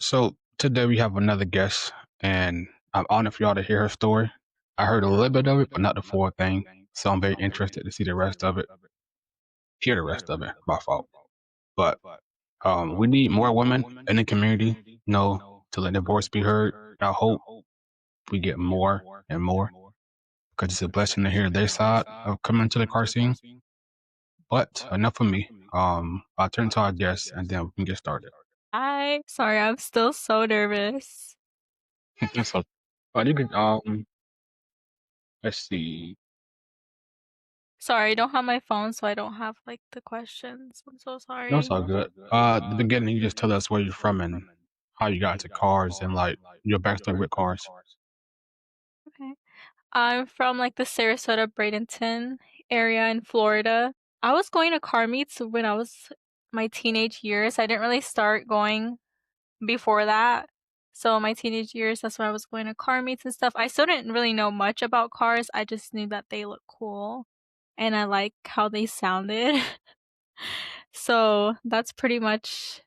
So today we have another guest, and I'm honored for y'all to hear her story. I heard a little bit of it, but not the full thing. So I'm very interested to see the rest of it, hear the rest of it. My fault. But we need more women in the community, to let their voice be heard. I hope we get more and more because it's a blessing to hear their side of coming to the car scene. But enough of me. I'll turn to our guest, and then we can get started. Hi. Sorry, I'm still so nervous. So, you can let's see. Sorry, I don't have my phone, so I don't have like the questions. I'm so No, it's sorry. all good. The beginning, you just tell us where you're from and how you got into cars and like your backstory with cars. Okay. I'm from like the Sarasota, Bradenton area in Florida. I was going to car meets when I was my teenage years. I didn't really start going before that. So my teenage years, that's when I was going to car meets and stuff. I still didn't really know much about cars. I just knew that they look cool and I like how they sounded. So that's pretty much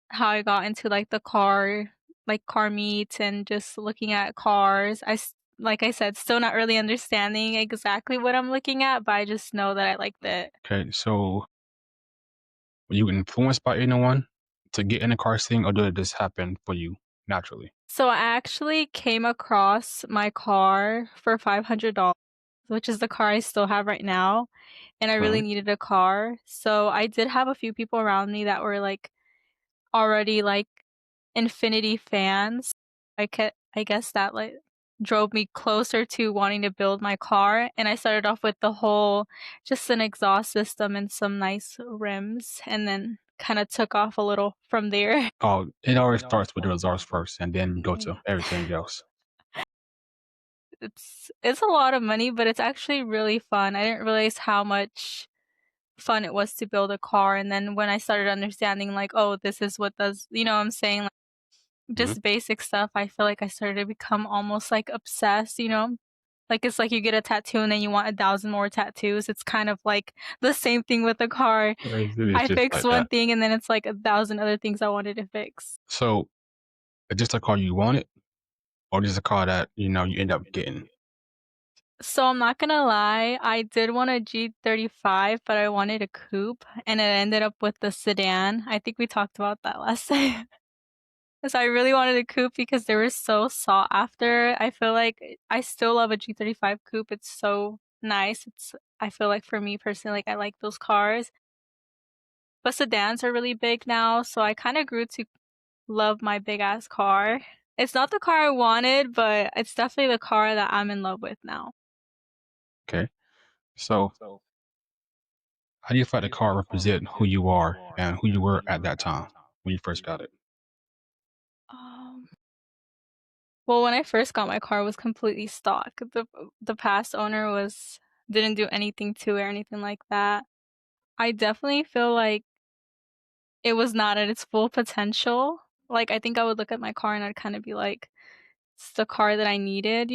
how I got into like the car meets and just looking at cars. Like I said, still not really understanding exactly what I'm looking at, but I just know that I liked it. Okay, so were you influenced by anyone to get in the car scene, or did it just happen for you naturally? So I actually came across my car for $500, which is the car I still have right now, and I really Right. needed a car. So I did have a few people around me that were like already like Infinity fans. I guess that like drove me closer to wanting to build my car, and I started off with the whole just an exhaust system and some nice rims, and then kind of took off a little from there. Oh, it always starts with the results first, and then you go to everything else. It's a lot of money, but it's actually really fun. I didn't realize how much fun it was to build a car, and then when I started understanding like, oh, this is what does, what I'm saying, like Hmm. just basic stuff, I feel like I started to become almost like obsessed. Like it's like you get a tattoo and then you want 1,000 more tattoos. It's kind of like the same thing with the car. It's I just fix like one that. thing and then it's like 1,000 other things I wanted to fix. So, it's just a car you wanted, or just a car that you end up getting? So I'm not gonna lie, I did want a G35, but I wanted a coupe, and it ended up with the sedan. I think we talked about that last time. So I really wanted a coupe because they were so sought after. I feel like I still love a G35 coupe. It's so nice. I feel like for me personally, like I like those cars. But sedans are really big now, so I kind of grew to love my big ass car. It's not the car I wanted, but it's definitely the car that I'm in love with now. Okay. So, how do you feel like the car represent who you are and who you were at that time when you first got it? Um, well, when I first got my car, it was completely stock. The past owner was didn't do anything to it or anything like that. I definitely feel like it was not at its full potential. Like I think I would look at my car and I'd kind of be like, "It's the car that I needed."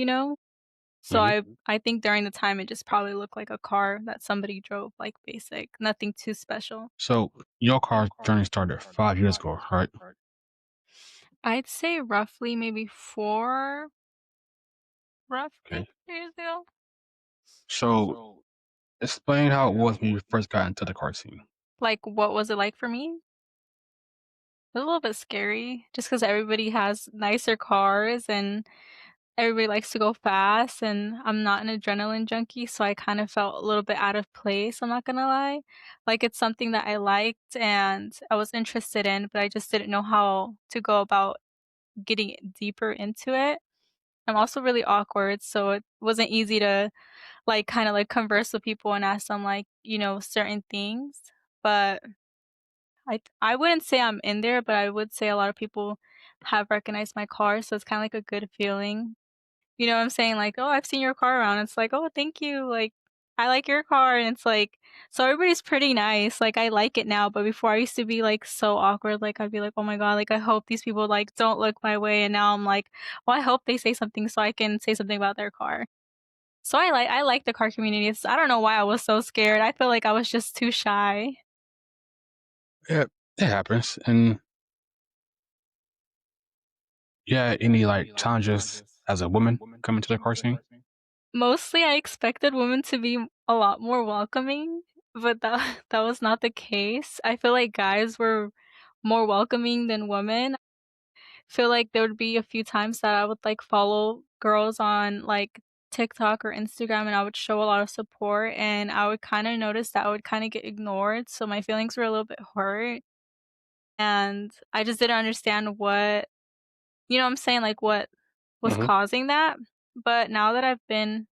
So Hmm. I think during the time it just probably looked like a car that somebody drove, like basic, nothing too special. So, your car journey started 5 years ago, right? I'd say roughly maybe four, roughly Okay. 4 years ago. So, explain how it was when you first got into the car scene. Like, what was it like for me? It was a little bit scary just because everybody has nicer cars and everybody likes to go fast, and I'm not an adrenaline junkie, so I kind of felt a little bit out of place, I'm not gonna lie. Like, it's something that I liked and I was interested in, but I just didn't know how to go about getting deeper into it. I'm also really awkward, so it wasn't easy to, like, kinda, like, converse with people and ask them, like, certain things, but I wouldn't say I'm in there, but I would say a lot of people have recognized my car, so it's kinda like a good feeling. You know what I'm saying? Like, "Oh, I've seen your car around." It's like, "Oh, thank you." Like, "I like your car." And it's like so everybody's pretty nice. Like, I like it now, but before I used to be, like, so awkward. Like, I'd be like, "Oh my god, like, I hope these people, like, don't look my way." And now I'm like, "Well, I hope they say something so I can say something about their car." So I like the car community. I don't know why I was so scared. I feel like I was just too shy. Yeah, it happens, and Yeah, any like challenges as a woman coming to the car scene? Mostly, I expected women to be a lot more welcoming, but that that was not the case. I feel like guys were more welcoming than women. Feel like there would be a few times that I would, like, follow girls on, like, TikTok or Instagram, and I would show a lot of support, and I would kinda notice that I would kinda get ignored, so my feelings were a little bit hurt, and I just didn't understand what you know what I'm saying, like, what was Hmm. causing that, but now that I've been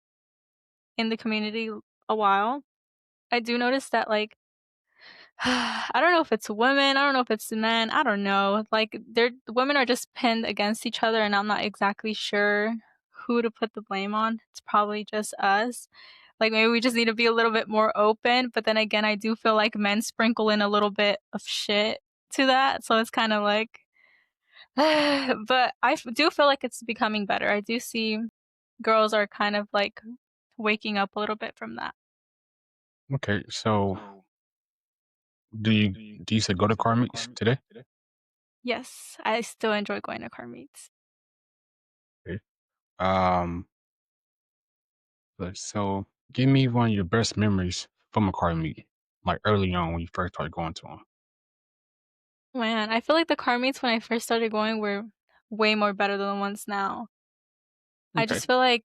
in the community a while, I do notice that, like, I don't know if it's women, I don't know if it's men, I don't know, like, they're women are just pinned against each other, and I'm not exactly sure who to put the blame on. It's probably just us. Like, maybe we just need to be a little bit more open, but then again, I do feel like men sprinkle in a little bit of shit to that, so it's kinda like but I do feel like it's becoming better. I do see girls are kind of, like, waking up a little bit from that. Okay, so do you do you say go to car meets today? Yes, I still enjoy going to car meets. Okay. Um, so give me one of your best memories from a car meet, like early on when you first started going to them. Man, I feel like the car meets when I first started going were way more better than the ones now. I Okay. just feel like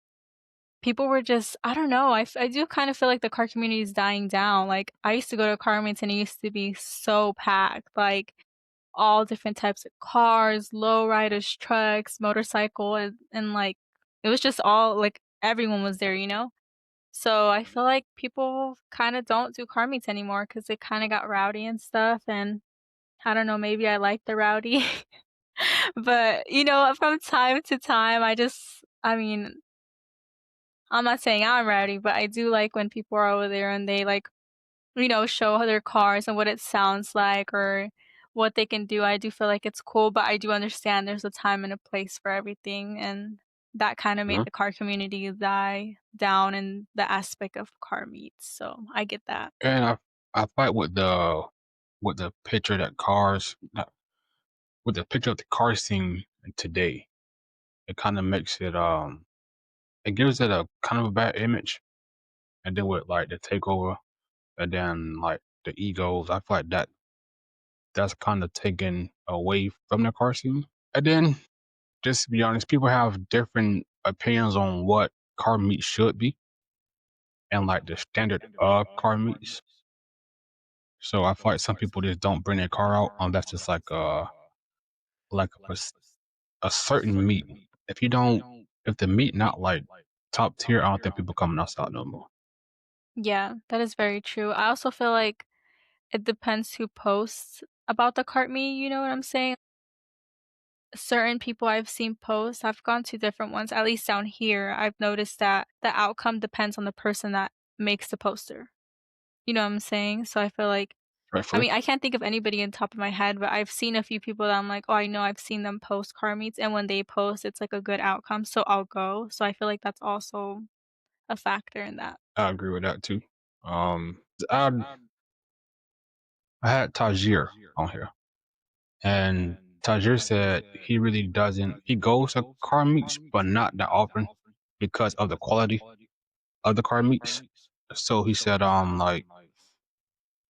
people were just I don't know, I do kind of feel like the car community is dying down. Like, I used to go to car meets and it used to be so packed, like, all different types of cars, lowriders, trucks, motorcycle, and, like, it was just all like, everyone was there, you know? So, I feel like people kinda don't do car meets anymore because it kinda got rowdy and stuff, and I don't know, maybe I like the rowdy. But, from time to time, I mean, I'm not saying I'm rowdy, but I do like when people are over there and they, like, show their cars and what it sounds like or what they can do. I do feel like it's cool, but I do understand there's a time and a place for everything, and that kinda made Mhm. the car community die down in the aspect of car meets, so I get that. And I fight with the picture that cars with the picture of the car scene today. It kind of makes it it gives it a kind of a bad image, and then with like the takeover, and then like the egos, I feel like that's kind of taken away from the car scene. And then just to be honest, people have different opinions on what car meat should be and like the standard of car meats. So I feel like some people just don't bring their car out unless it's like a certain meat. If you don't, if the meat not like top tier, I don't think people coming outside no more. Yeah, that is very true. I also feel like it depends who posts about the cart me, you know what I'm saying? Certain people I've seen post, I've gone to different ones, at least down here, I've noticed that the outcome depends on the person that makes the poster. You know what I'm saying? So I feel like I Respectfully, mean, I can't think of anybody in top of my head, but I've seen a few people that I'm like, "Oh, I know I've seen them post car meets," and when they post, it's like a good outcome, so I'll go. So I feel like that's also a factor in that. I agree with that too. I I had Tajir on here, and Tajir said he really doesn't. He goes to car meets, but not that often because of the quality of the car meets. So he said, like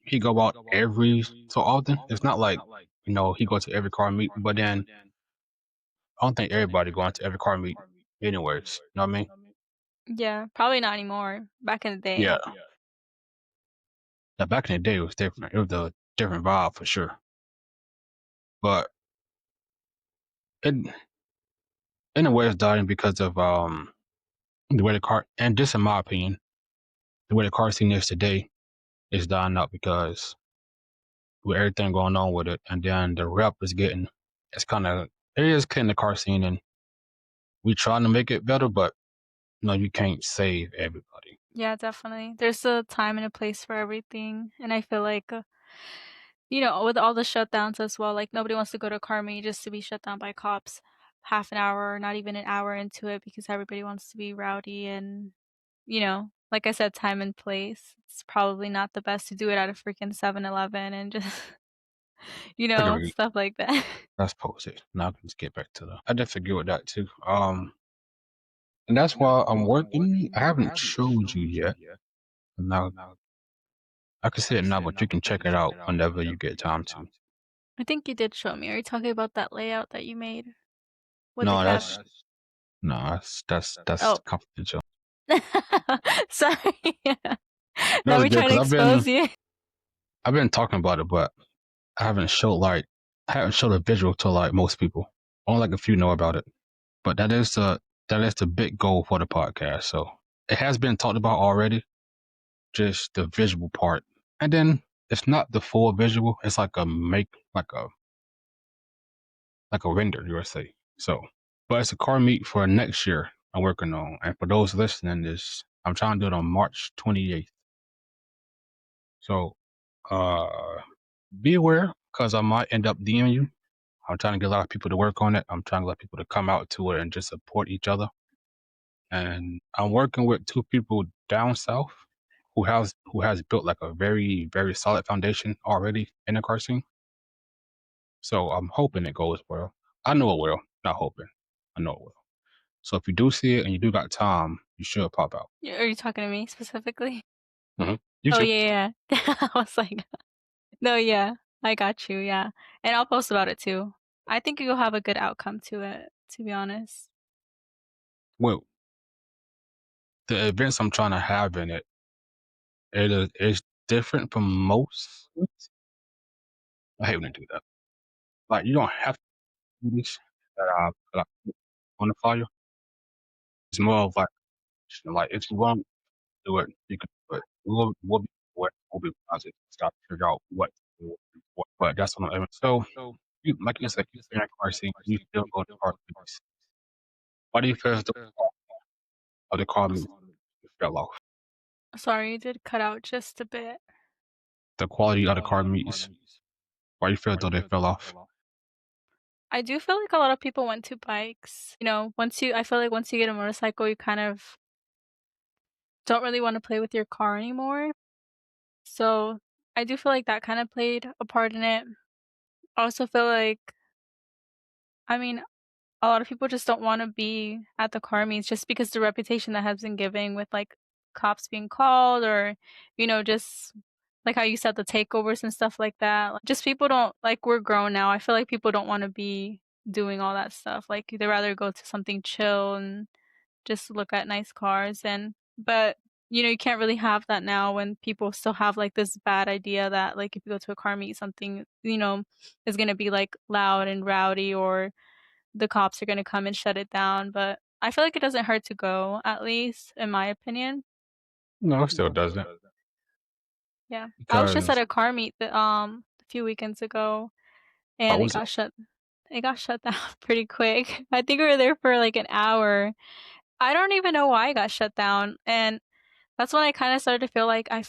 he go out every so often. It's not like he go to every car meet, but then I don't think everybody going to every car meet, anyways. You know what I mean? Yeah, probably not anymore. Back in the Yeah. day. Now, back in the day, it was different. It was a different vibe for sure. But it, in a way, it's dying because of the way the car, and just in my opinion, the way the car scene is today is dying out because with everything going on with it, and then the rep is getting, it's kind of, it is killing the car scene, and we trying to make it better, but you can't save everybody. Yeah, definitely. There's a time and a place for everything, and I feel like, with all the shutdowns as well, like, nobody wants to go to Carmi just to be shut down by cops half an hour or not even an hour into it because everybody wants to be rowdy and, like I said, time and place. It's probably not the best to do it at a freaking 7-Eleven and just Agreed. stuff like that. That's posted. Now I can just get back to the. I definitely agree with that too. And that's why I'm working. I haven't showed you yet. Now I can say it now, but you can check it out whenever you get time to. I think you did show me. Are you talking about that layout that you made with the No, cabin? that's no, that's Oh, confidential. sorry. No, Now it's we're good trying to because expose you. I've been talking about it, but I haven't showed a visual to like most people. Only like a few know about it. But that is the big goal for the podcast. So it has been talked about already, just the visual part. And then it's not the full visual, it's like a make like a render, you would say. So but it's a car meet for next year I'm working on. And for those listening, this I'm trying to do it on March 28th. So uh be aware because I might end up DMing you. I'm trying to get a lot of people to work on it. I'm trying to get people to come out to it and just support each other. And I'm working with two people down south who has built like a very very solid foundation already in the car scene. So I'm hoping it goes well. I know it will. Not hoping. I know it will. So if you do see it and you do got time, you should pop out. Are you talking to me specifically? You Oh should. yeah, yeah. I was like, no, yeah, I got you, yeah. And I'll post about it too. I think you'll have a good outcome to it, to be honest. Well, the events I'm trying to have in it, it's different from most. I hate when I do that. Like you don't have to do this that I put on the flyer. It's more of like if you want to do it, you can do it. We'll be we'll be positive. Stop to figure out what to do, what, but that's what I'm aiming. So you like you said, you're in a car scene, you still go to car meets. Why do you feel as though the car meets fell off? Sorry, you did cut out just a bit. The quality of the car meets. Why do you feel as though they fell off? I do feel like a lot of people went to bikes. I feel like once you get a motorcycle, you kind of don't really want to play with your car anymore. So I do feel like that kind of played a part in it. I also feel like, I mean, a lot of people just don't wanna be at the car meets just because the reputation that has been given with, like, cops being called or, just like how you said, the takeovers and stuff like that. Like, just people don't like, we're grown now. I feel like people don't wanna be doing all that stuff. Like, they'd rather go to something chill and just look at nice cars but, you can't really have that now when people still have, like, this bad idea that, like, if you go to a car meet, something, is gonna be, like, loud and rowdy or the cops are gonna come and shut it down, but I feel like it doesn't hurt to go, at least in my opinion. No, it still doesn't Yeah. I was just at because a car meet a few weekends ago, how and was it? it got shut down pretty quick. I think we were there for, like, an hour. I don't even know why it got shut down, and that's when I kinda started to feel like I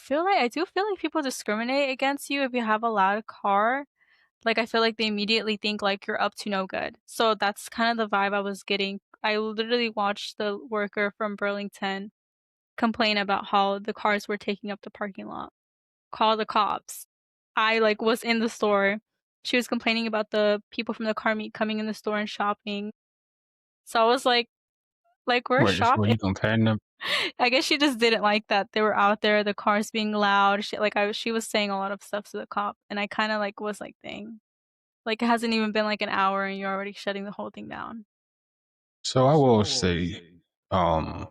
do feel like people discriminate against you if you have a loud car. Like, I feel like they immediately think, like, you're up to no good. So that's kinda the vibe I was getting. I literally watched the worker from Burlington complain about how the cars were taking up the parking lot, call the cops. I, like, was in the store. She was complaining about the people from the car meet coming in the store and shopping. So I was like, "We're Wait, so shopping." you comparing them? I guess she just didn't like that they were out there, the cars being loud. She was saying a lot of stuff to the cop, and I kinda, like, was like, "Dang." Like, it hasn't even been, like, an hour, and you're already shutting the whole thing down. So I will say, um,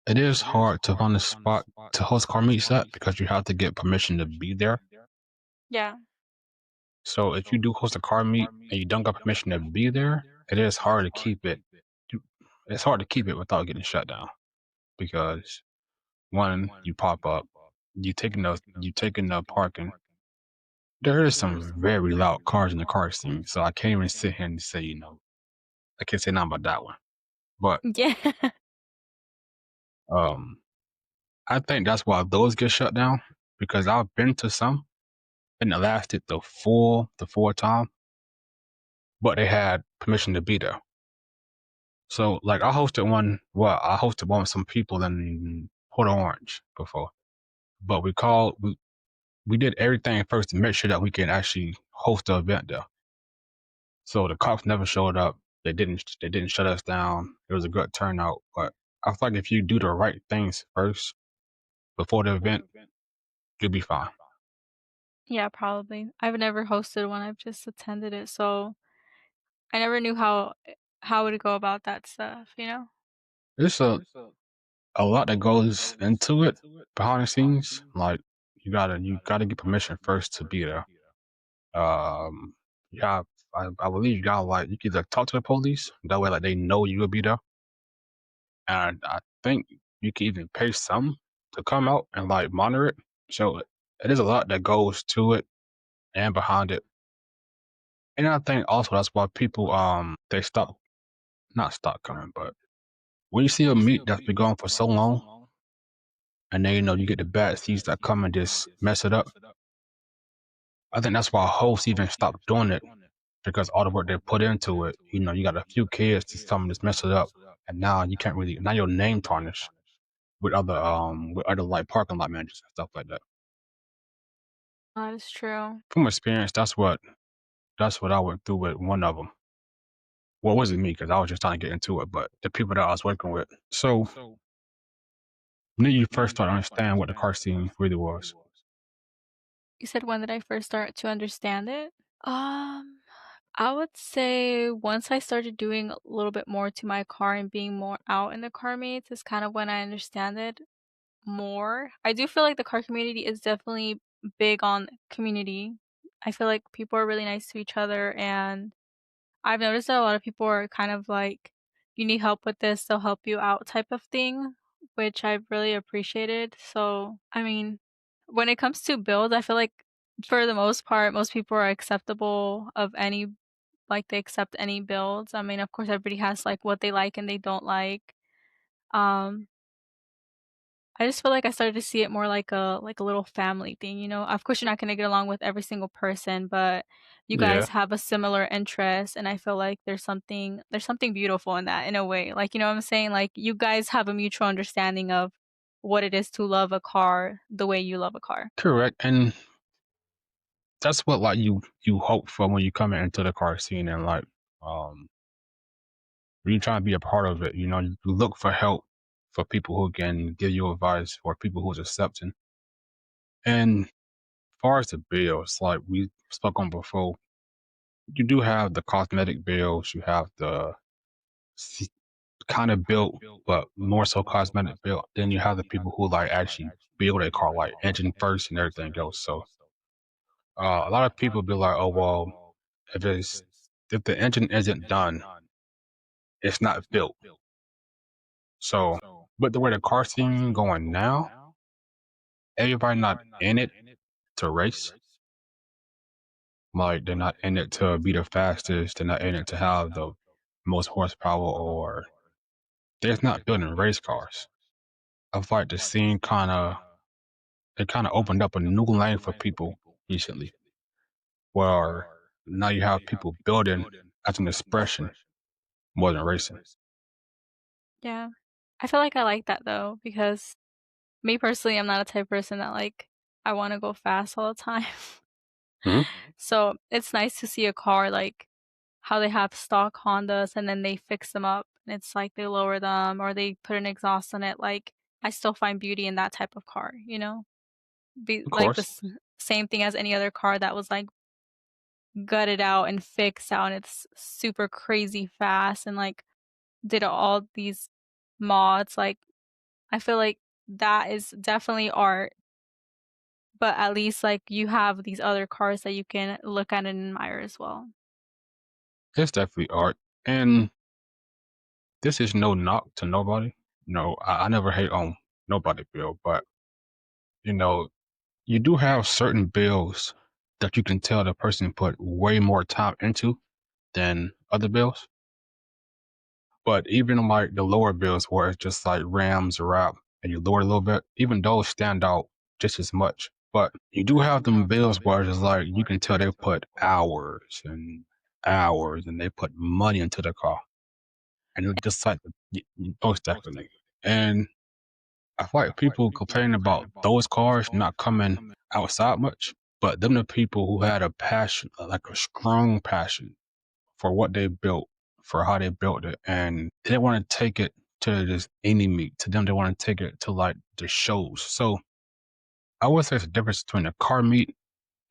it is hard to find a spot to host car meets at because you have to get permission to be there. Yeah. So if you do host a car meet and you don't got permission to be there, it is hard to keep it. It's hard to keep it without getting shut down because one, you pop up, you taking the parking. There is some very loud cars in the car scene, so I can't even sit here and say, I can't say nothing about that one. But Yeah. um, I think that's why those get shut down because I've been to some and it lasted the full time, but they had permission to be there. So like I hosted one with some people in Port Orange before, but we did everything first to make sure that we can actually host the event there. So the cops never showed up. They didn't shut us down. It was a good turnout. But I feel like if you do the right things first before the event, you'll be fine. Yeah, probably. I've never hosted one, I've just attended it, so I never knew how to go about that stuff, you know? There's a lot that goes into it behind the scenes. Like you gotta get permission first to be there. Um, yeah, I believe you gotta like you can like talk to the police. That way, like they know you will be there. And I think you can even pay some to come out and like monitor it. So it is a lot that goes to it and behind it. And I think also that's why people they stop not stop coming, but when you see a meet that's been going for so long, and then you get the bad seeds that come and just mess it up. I think that's why hosts even stopped doing it because all the work they put into it. You got a few kids to come and just mess it up, and now you can't really now your name tarnished with other like parking lot managers and stuff like that. That is true. From experience, that's what I went through with one of them. Well, it wasn't me because I was just trying to get into it, but the people that I was working with. So when you first start to understand what the car scene really was. You said when did I first start to understand it? Um, I would say once I started doing a little bit more to my car and being more out in the car meets is kind of when I understand it more. I do feel like the car community is definitely big on community. I feel like people are really nice to each other, and I've noticed that a lot of people are kind of like, "You need help with this, they'll help you out," type of thing, which I've really appreciated. So, I mean, when it comes to builds, I feel like for the most part, most people are acceptable of any like, they accept any builds. I mean, of course, everybody has, like, what they like and they don't like. Um, I just feel like I started to see it more like a little family thing, you know? Of course, you're not gonna get along with every single person, but you Yeah, guys have a similar interest, and I feel like there's something beautiful in that in a way. Like, you know what I'm saying? Like, you guys have a mutual understanding of what it is to love a car the way you love a car. correct. And that's what like you hope for when you come into the car scene and like um when you try to be a part of it. You look for help for people who can give you advice or people who's accepting. And as far as the bills, like we spoke on before, you do have the cosmetic bills, you have the kind of built, but more so cosmetic built. Then you have the people who like actually build a car, like engine first and everything else. So a lot of people be like, oh well, if it's if the engine isn't done, it's not built. So, but the way the car scene going now, everybody not in it to race. Like they're not in it to be the fastest. They're not in it to have the most horsepower, or they're just not building race cars. I feel like the scene kind of opened up a new lane for people recently, where now you have people building as an expression more than racing. Yeah. I feel like I like that though, because me personally, I'm not a type of person that like I wanna go fast all the time. Hmm. So, it's nice to see a car like how they have stock Hondas and then they fix them up, and it's like they lower them or they put an exhaust on it, like, I still find beauty in that type of car, you know? Be Of like the course, same thing as any other car that was, like, gutted out and fixed out, and it's super crazy fast and, like, did all these mods, like, I feel like that is definitely art, but at least, like, you have these other cars that you can look at and admire as well. it's definitely art, and this is no knock to nobody. No, I never hate on nobody bill, but you know, you do have certain bills that you can tell the person put way more time into than other bills. But even like the lower bills where it's just like Rams or rap and you lower it a little bit, even those stand out just as much. But you do have them bills where it's just like you can tell they put hours and they put money into the car. And it's just like most definitely. And I feel like people complain about those cars not coming outside much, but them the people who had a passion, like a strong passion for what they built, for how they built it, and they didn't want to take it to just any meet. To them, they want to take it to like the shows. So I would say there's a difference between a car meet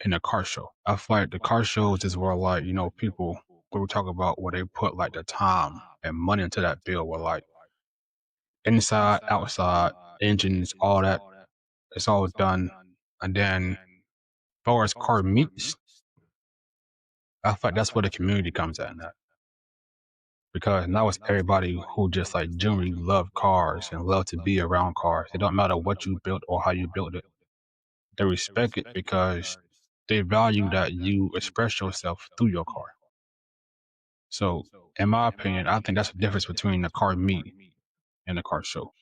and a car show. I feel like the car shows is where like, people where we talk about where they put like the time and money into that bill where like inside, outside, engines, all that, it's all done. And then as far as car meets, I feel like that's where the community comes at now. Because now it's everybody who just like genuinely love cars and love to be around cars. It don't matter what you built or how you built it. They respect it because they value that you express yourself through your car. So, in my opinion, I think that's the difference between a car meet and a car show.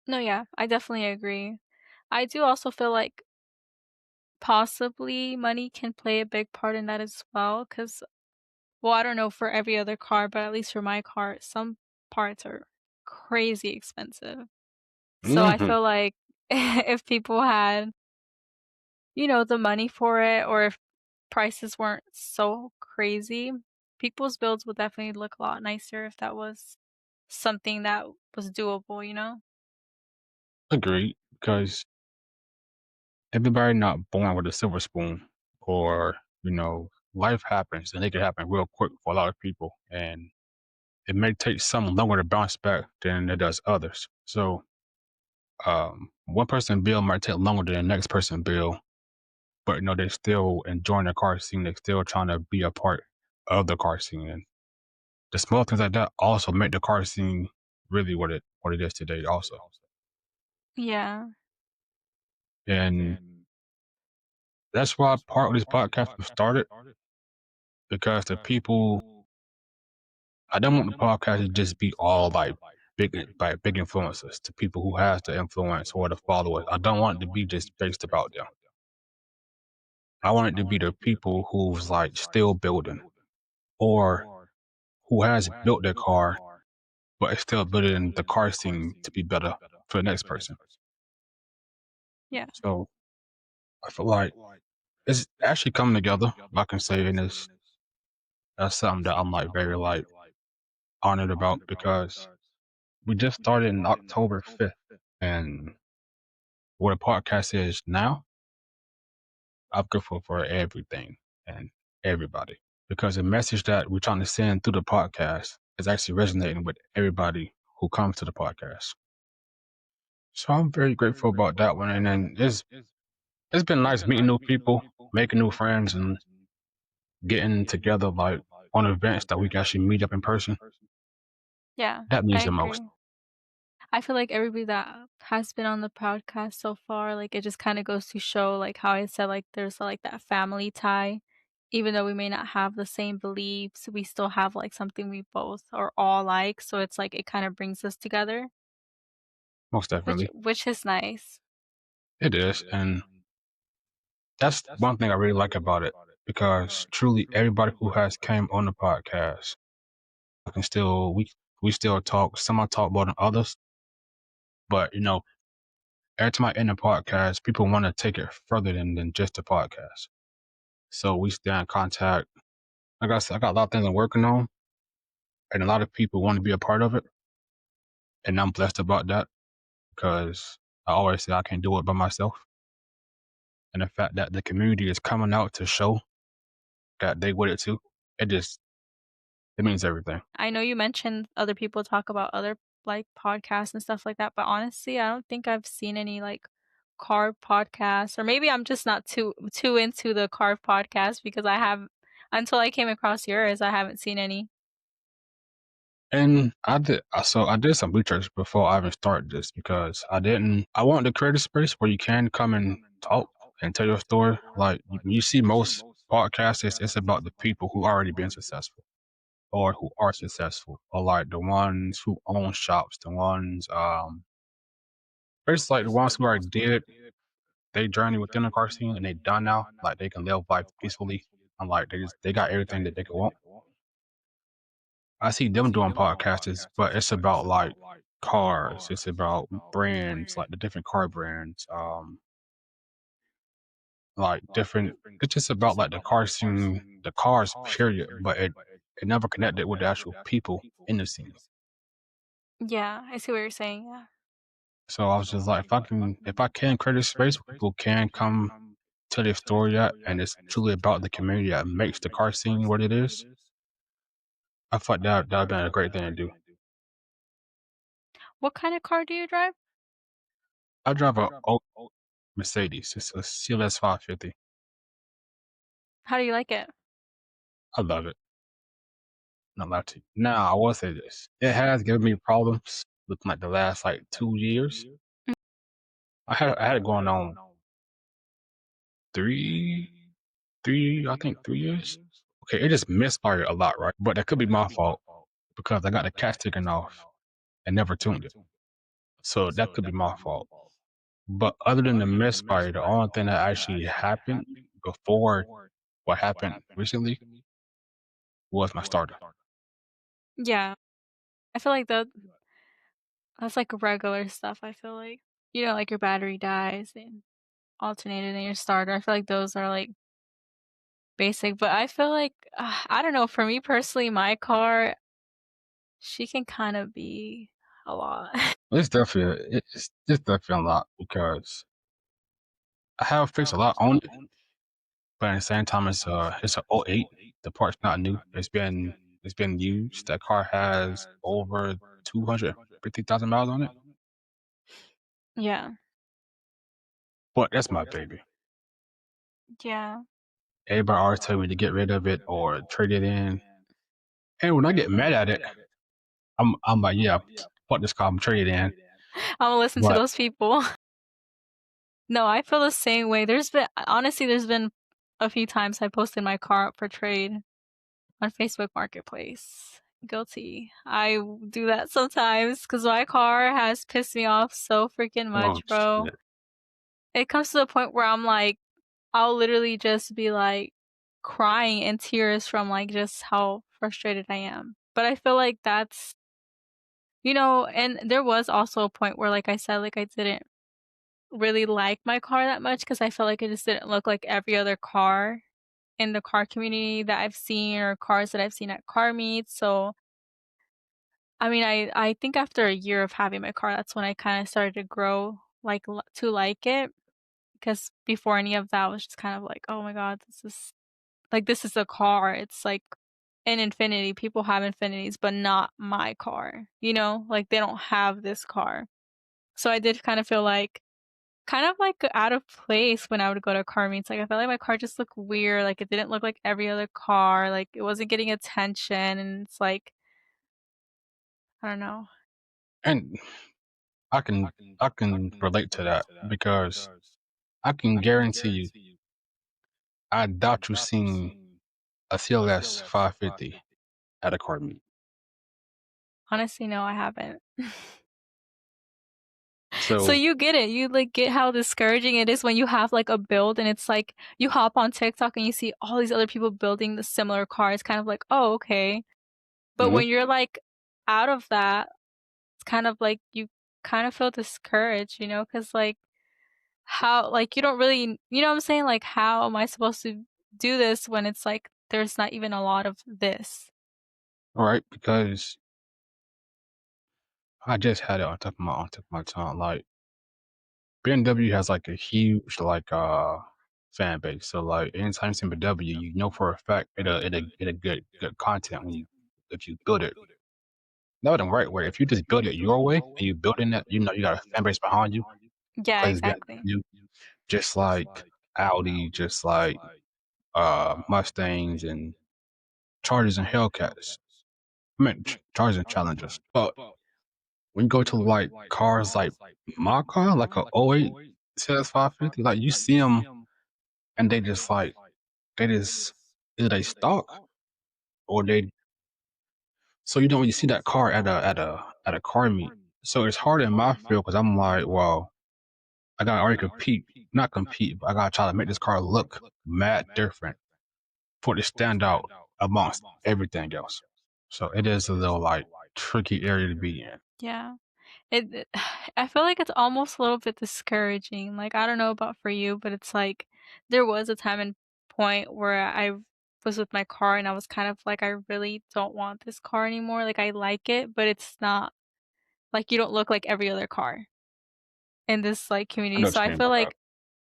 No, yeah, I definitely agree. I do also feel like possibly money can play a big part in that as well, because well, I don't know for every other car, but at least for my car, some parts are crazy expensive. So I Hmm. feel like if people had, the money for it, or if prices weren't so crazy, people's builds would definitely look a lot nicer if that was something that was doable, you know? Agreed. Because everybody not born with a silver spoon, or life happens and it can happen real quick for a lot of people, and it may take some longer to bounce back than it does others. So, one person bill might take longer than the next person bill, but they're still enjoying the car scene. They're still trying to be a part of the car scene, and the small things like that also make the car scene really what it is today. Also, Yeah. and that's why part of this podcast was started, because the people, I don't want the podcast to just be all like big influencers, to people who has the influence or the followers. I don't want it to be just based about them. I want it to be the people who's like still building, or who has built their car but is still building the car scene to be better for the next person. Yeah. So I feel like it's actually coming together, I can say, and that's something that I'm like very like honored about, because we just started in October 5th, and what a podcast is now, I'm grateful for everything and everybody, because the message that we're trying to send through the podcast is actually resonating with everybody who comes to the podcast. So I'm very grateful about that one. And then it's been nice meeting new people, making new friends, and getting together like on events that we can actually meet up in person. Yeah, That I means the most. agree. I feel like everybody that has been on the podcast so far, like, it just kinda goes to show, like, how I said, like, there's, like, that family tie. Even though we may not have the same beliefs, we still have, like, something we both or all like, so it's like it kinda brings us together, Most which definitely. which is nice. It is. And that's one thing I really like about it, because truly everybody who has came on the podcast, I can still we still talk. Some I talk more than others, but every time I end a podcast, people want to take it further than just a podcast. So we stay in contact. Like I said, I got a lot of things I'm working on, and a lot of people want to be a part of it, and I'm blessed about that, because I always say I can't do it by myself. And the fact that the community is coming out to show that they with it too, it just it means everything. I know you mentioned other people talk about other, like, podcasts and stuff like that, but honestly, I don't think I've seen any, like, car podcasts, or maybe I'm just not too into the car podcast because I have until I came across yours, I haven't seen any. And I did some research before I even started this, because I wanted to create a space where you can come and talk and tell your story. Like you see most podcasts, it's about the people who already been successful or who are successful, or like the ones who own shops, the ones, it's like the ones who already did they journey within the car scene and they done now, like they can live life peacefully, and like they got everything that they could want. I see them doing podcasts, but it's about like cars. It's about brands, like the different car brands. like different. It's just about like the car scene, the cars period, but it never connected with the actual people in the scene. Yeah, I see what you're saying, yeah. So I was just like, if I can create a space where people can come tell their story at, and it's truly about the community that makes the car scene what it is, I thought that'd been a great thing to do. What kind of car do you drive? I drive a old Mercedes. It's a CLS 550. How do you like it? I love it. Not lie to you. Now I will say this: it has given me problems with like the last like 2 years. I had it going on three I think 3 years. Okay, it just misfired a lot, right? But that could be my fault because I got the catch taken off and never tuned it. So that could be my fault. But other than the misfire, the only thing that actually happened before what happened recently was my starter. Yeah, I feel like that's, like, regular stuff, I feel like. You know, like, your battery dies and alternator in your starter, I feel like those are, like, basic, but I feel like, I don't know, for me personally, my car, she can kinda be a lot. It's definitely a lot because I have fixed a lot on it, but at the same time it's a '08. The part's not new. It's been used. That car has over 250,000 miles on it. Yeah. But that's my baby. Yeah. Everybody always tell me to get rid of it or trade it in. And when I get mad at it, I'm like, yeah, fuck this car, I'm trade it in. I'ma listen to But those people. No, I feel the same way. There's been a few times I posted my car up for trade on Facebook Marketplace. Guilty. Do that sometimes because my car has pissed me off so freaking oh much, bro. shit. It comes to the point where I'm like, I'll literally just be like crying in tears from like just how frustrated I am. But I feel like and there was also a point where, like I said, like I didn't really like my car that much because I felt like it just didn't look like every other car in the car community that I've seen or cars that I've seen at car meets. So, I mean, I think after a year of having my car, that's when I kind of started to grow to like it because before any of that I was just kind of like, oh my god, this is a car. It's like an Infinity. People have Infinities, but not my car. Like they don't have this car. So I did kind of feel like kind of, like, out of place when I would go to car meets, like, I felt like my car just looked weird, like, it didn't look like every other car, like, it wasn't getting attention, and it's like, I don't know. And I can I can relate to that because I can guarantee you, I doubt you've seen a CLS 550 at a car meet. Honestly, no, I haven't. So So you get it, you, like, get how discouraging it is when you have, like, a build and it's like, you hop on TikTok and you see all these other people building the similar car, it's kind of like, "Oh, okay." But mhm. when you're, like, out of that, it's kind of like you kind of feel discouraged, because like how like, you don't really you know what I'm saying? Like, how am I supposed to do this when it's like there's not even a lot of this? All right, because I just had it on top of my tongue. Like BMW has like a huge fan base. So like anytime you see BMW, you know for a fact it'll good content when you if you build it. Not in the right way. If you just build it your way and you building that, you know you got a fan base behind you Yeah, because it's exactly. BMW, just like Audi, just like Mustangs and Chargers and Hellcats. I mean Chargers and Challengers. But when you go to like cars like my car, like a '08 CS 550, like you see them and they just like they just either they stock or they so you know when you see that car at a car meet. So it's hard in my field because I'm like, well, I gotta already compete, not compete, but I gotta try to make this car look mad different for it to stand out amongst everything else. So it is a little like tricky area to be in. Yeah. It I feel like it's almost a little bit discouraging, like, I don't know about for you, but it's like, there was a time and point where I was with my car and I was kind of like, "I really don't want this car anymore," like, I like it, but it's not like, you don't look like every other car in this, like, I community, know so what I you mean feel by that. like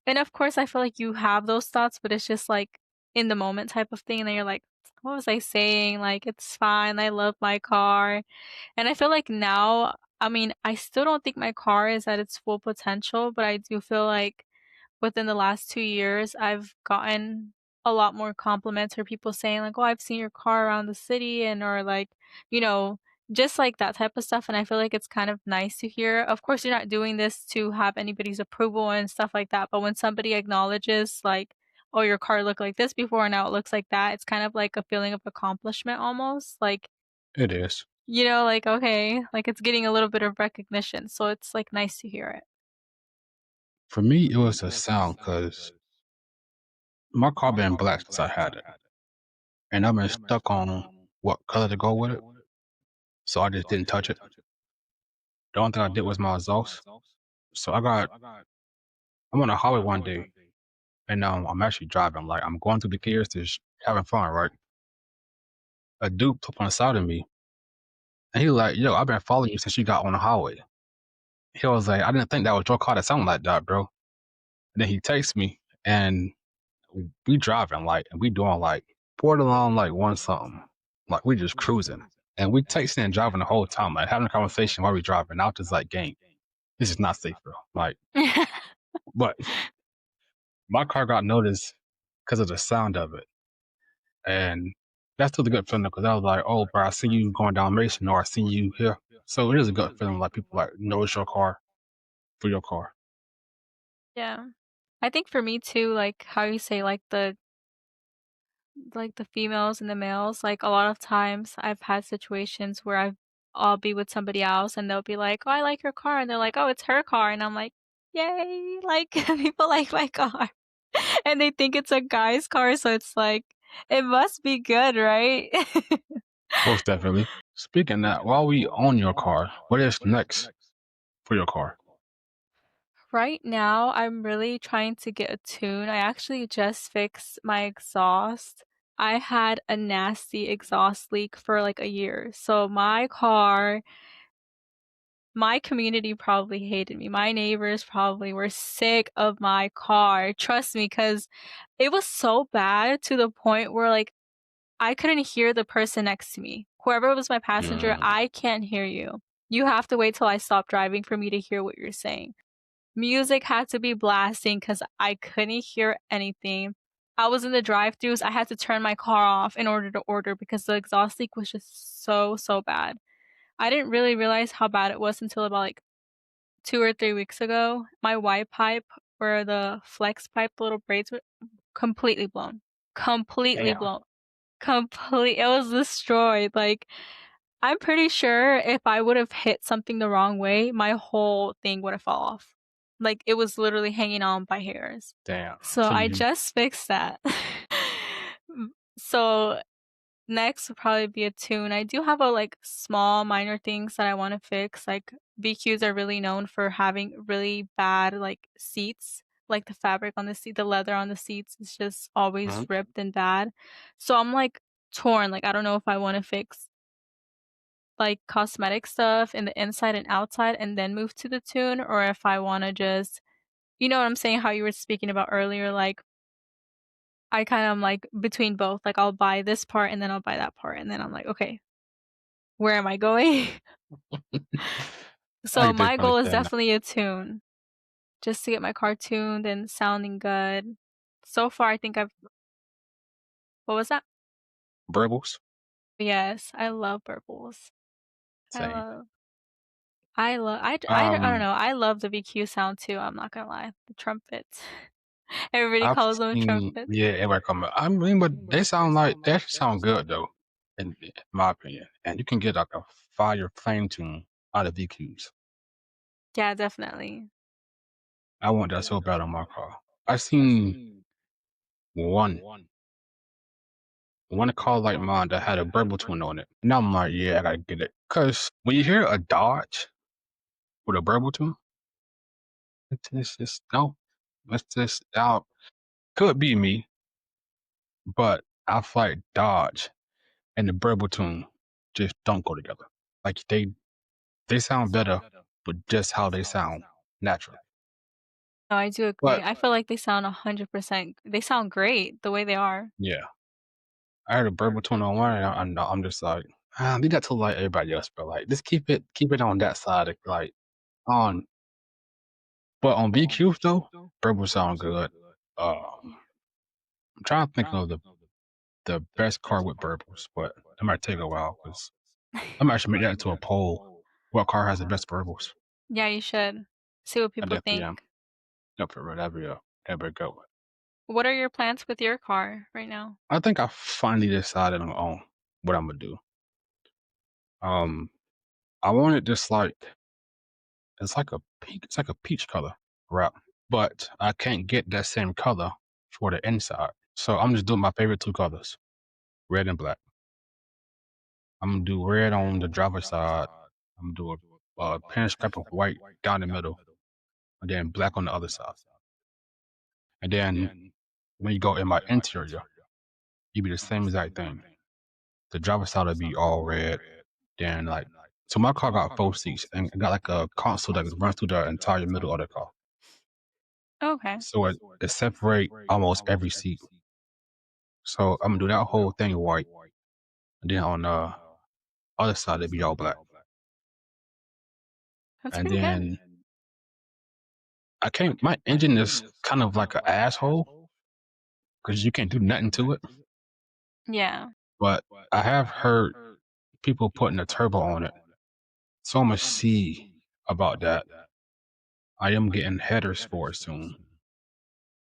and of course, I feel like you have those thoughts, but it's just, like, in the moment type of thing, and then you're like, "What was I saying?" Like, "It's fine, I love my car." And I feel like now I mean, I still don't think my car is at its full potential, but I do feel like within the last 2 years, I've gotten a lot more compliments or people saying like, "Oh, I've seen your car around the city," and or like, you know, just like that type of stuff, and I feel like it's kind of nice to hear. Of course, you're not doing this to have anybody's approval and stuff like that, but when somebody acknowledges like, "Oh, your car looked like this before, and now it looks like that," it's kind of like a feeling of accomplishment almost, like, It is. like, okay, like it's getting a little bit of recognition, so it's like nice to hear it. For me, it was a sound because my car been black since I had it, and I've been stuck on what color to go with it, so I just didn't touch it. The only thing I did was my exhaust. So I'm on a highway one day, and I'm actually driving. Like I'm going through the gears, just having fun, right? A dude took on the side of me, and he was like, "Yo, I've been following you since you got on the highway." He was like, "I didn't think that was your car that sounded like that, bro." And then he texts me, and we driving like, and we doing like borderline like one something, like we just cruising, and we texting and driving the whole time, like having a conversation while we driving. I was just like, "Gang, this is not safe, bro." Like, but my car got noticed because of the sound of it, and that's still a good feeling because I was like, "Oh, bro, I see you going down Mason, or I see you here." So it is a good feeling, like people like notice your car for your car. Yeah. I think for me too, like how you say like the females and the males, like a lot of times I've had situations where I'll be with somebody else and they'll be like, "Oh, I like your car," and they're like, "Oh, it's her car," and I'm like, "Yay!" Like people like my car, and they think it's a guy's car, so it's like it must be good, right? Most definitely. Speaking of that, while we own your car, what is next for your car? Right now, I'm really trying to get a tune. I actually just fixed my exhaust. I had a nasty exhaust leak for like a year. So my community probably hated me. My neighbors probably were sick of my car. Trust me, because it was so bad to the point where like I couldn't hear the person next to me. Whoever was my passenger, Mm. I can't hear you. You have to wait till I stop driving for me to hear what you're saying. Music had to be blasting because I couldn't hear anything. I was in the drive-thrus, I had to turn my car off in order to order because the exhaust leak was just so, so bad. I didn't really realize how bad it was until about, like, 2 or 3 weeks ago. My Y pipe, where the flex pipe, the little braids were completely blown. Completely Damn. blown. It was destroyed, like, I'm pretty sure if I would have hit something the wrong way, my whole thing would have fall off. Like, it was literally hanging on by hairs. Damn. So So I you just fixed that. Mm, so next would probably be a tune. I do have a, like, small minor things that I wanna fix, like, BQs are really known for having really bad, like, seats, like, the fabric on the leather on the seats is just always mhm. ripped and bad. So I'm, like, torn, like, I don't know if I wanna fix like, cosmetic stuff in the inside and outside and then move to the tune, or if I wanna just you know what I'm saying, how you were speaking about earlier, like, I kinda am, like, between both, like, I'll buy this part and then I'll buy that part, and then I'm like, "Okay, where am I going?" I So, can my definitely goal is understand that. definitely a tune, just to get my car tuned and sounding good. So far, I think I've what was that? Burbles? Yes, I love purples. I Same. love I don't Um, know, I love the VQ sound too, I'm not gonna lie, the trumpets. Everybody I've calls them seen, trumpets. yeah, everybody come up. I mean, but they actually sound good though, in my opinion. And you can get like a fire flame tune out of VQs. Yeah, definitely. I want that so bad on my car. I seen one one car like mine that had a burble tune on it. And I'm like, yeah, I gotta get it. Cause when you hear a Dodge, with a burble tune. It's just no. It's just out. Could be me, but I feel like Dodge and the burble tune just don't go together. Like they sound better, but just how they sound naturally. No, I do agree. But I feel like they sound 100%, they sound great the way they are. yeah, I heard a burble tune on one, and I'm just like, leave that to like everybody else, but like just keep it on that side, of, like on. But on BQ though, burble sound good. I'm trying to think of the best car with burbles, but it might take a while because I'm actually make that into a poll. What car has the best burbles? Yeah, you should. See what I people definitely am. think. Up for that'd be a good one. What are your plans with your car right now? I think I finally decided on what I'm gonna do. Um, I want it just like it's like a peach color wrap, but I can't get that same color for the inside. So I'm just doing my favorite two colors, red and black. I'm gonna do red on the driver's side. I'm gonna do a pinstripe of white down the middle, and then black on the other side. And then when you go in my interior, you be the same exact thing. The driver's side will be all red. Then so my car got 4 seats and it got like a console that runs through the entire middle of the car. Okay. So it separate almost every seat. So I'm gonna do that whole thing white. And then on the other side it'd be all black. That's And pretty good. then I can't my engine is kind of like an asshole because you can't do nothing to it. Yeah. But I have heard people putting a turbo on it. So I'm gonna see about that. I am getting headers for it soon.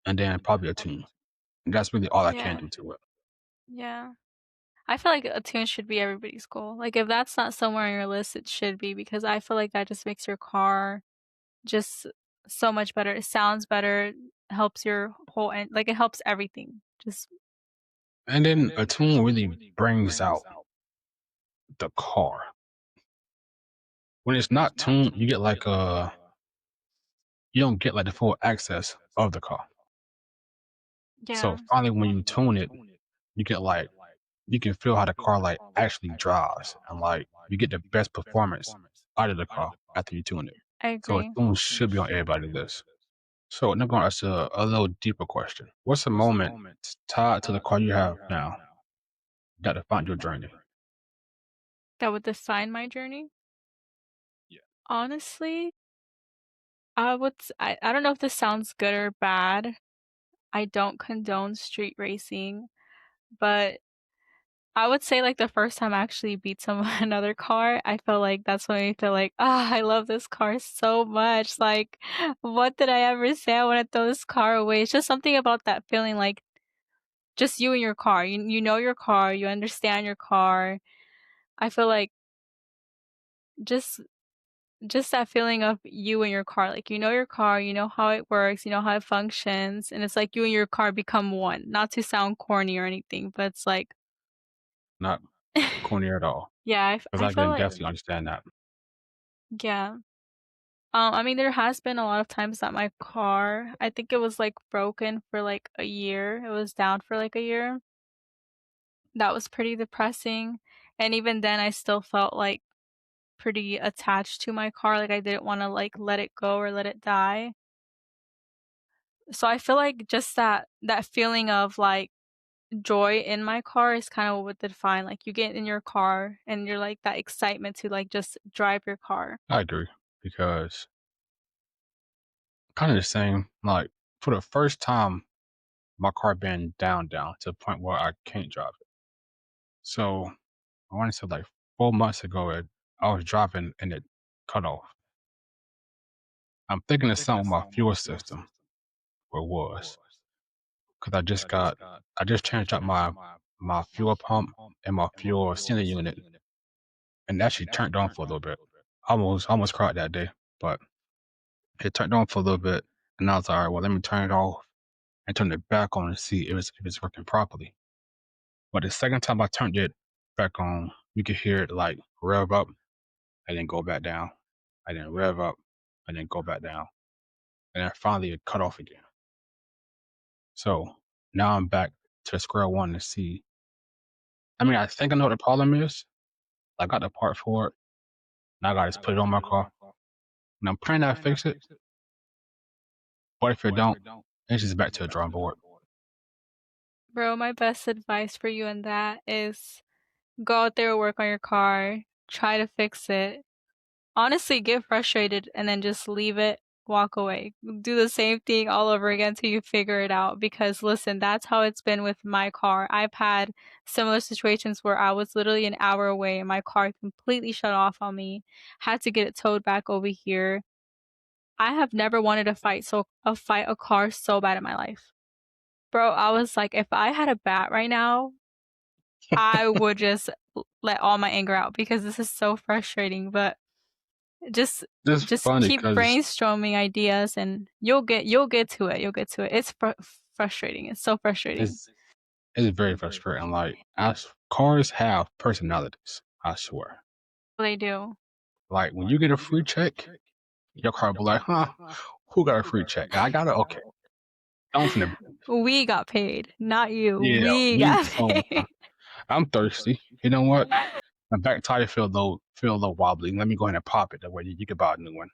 And then probably a tune. And that's really all I can Yeah. do to it. Yeah. I feel like a tune should be everybody's goal. Like, if that's not somewhere on your list, it should be because I feel like that just makes your car just so much better. It sounds better, helps your whole end, like, it helps everything. Just And then a tune really brings out the car. When it's not tuned, you don't get like the full access of the car. So yeah. finally when you tune it, you get like you can feel how the car like actually drives and like you get the best performance out of the car after you tune it. I So a agree. tune should be on everybody's list. So now going to ask a little deeper question. What's a moment tied to the car you have now that defined your journey? That would define my journey? Yeah. Honestly, I don't know if this sounds good or bad. I don't condone street racing, but I would say, like, the first time I actually beat someone another car, I felt like that's when I feel like, "Ah, I love this car so much." Like, what did I ever say? I wanna throw this car away. It's just something about that feeling, like, just you and your car. You know your car, you understand your car. I feel like just just that feeling of you and your car, like, you know your car, you know how it works, you know how it functions, and it's like you and your car become one. Not to sound corny or anything, but it's like Not corny at all. yeah, Because I I feel can like definitely understand that. yeah. I mean, there has been a lot of times that my car, I think it was, like, broken for, like, a year. It was down for, like, a year. That was pretty depressing, and even then, I still felt, like, pretty attached to my car, like, I didn't wanna, like, let it go or let it die. So I feel like just that feeling of, like, joy in my car is kinda what would define, like, you get in your car and you're, like, that excitement to, like, just drive your car. I agree because kind of the same. Like for the first time, my car been down to the point where I can't drive it. So I want to say like 4 months ago, I was driving and it cut off. I'm thinking it's something with my fuel system or was because I just changed out my fuel pump and my fuel cylinder unit and actually turned on for a little bit. Almost cried that day, but it turned on for a little bit, and I was like, all right, well, let me turn it off and turn it back on and see if it's working properly. But the second time I turned it back on, you could hear it like rev up and then go back down. and then rev up, and then go back down, and then finally it cut off again. So now I'm back to square one to see. I mean, I think I know what the problem is. I got the part for it. Now I got to just put it on my car, and I'm praying I fix it. But if it don't, it's just back to the drawing board. Bro, my best advice for you in that is go out there, work on your car, try to fix it. Honestly, get frustrated and then just leave it, walk away. Do the same thing all over again till you figure it out. Because listen, that's how it's been with my car. I've had similar situations where I was literally an hour away and my car completely shut off on me. Had to get it towed back over here. I have never wanted to fight a car so bad in my life. Bro, I was like, if I had a bat right now, I would just let all my anger out because this is so frustrating. But just It's just funny keep because brainstorming ideas and you'll get to it. You'll get to it. It's frustrating. It's so frustrating. it's it's very frustrating. Like, as cars have personalities, I swear. They do. Like when you get a free check, your car be like, huh, who got a free check? I got it? Okay. I'm finna, We got paid, not you. yeah, We we, got oh, paid. I'm thirsty. You know what? My back tire feel a little wobbly. Let me go ahead and pop it. That way you can buy a new one.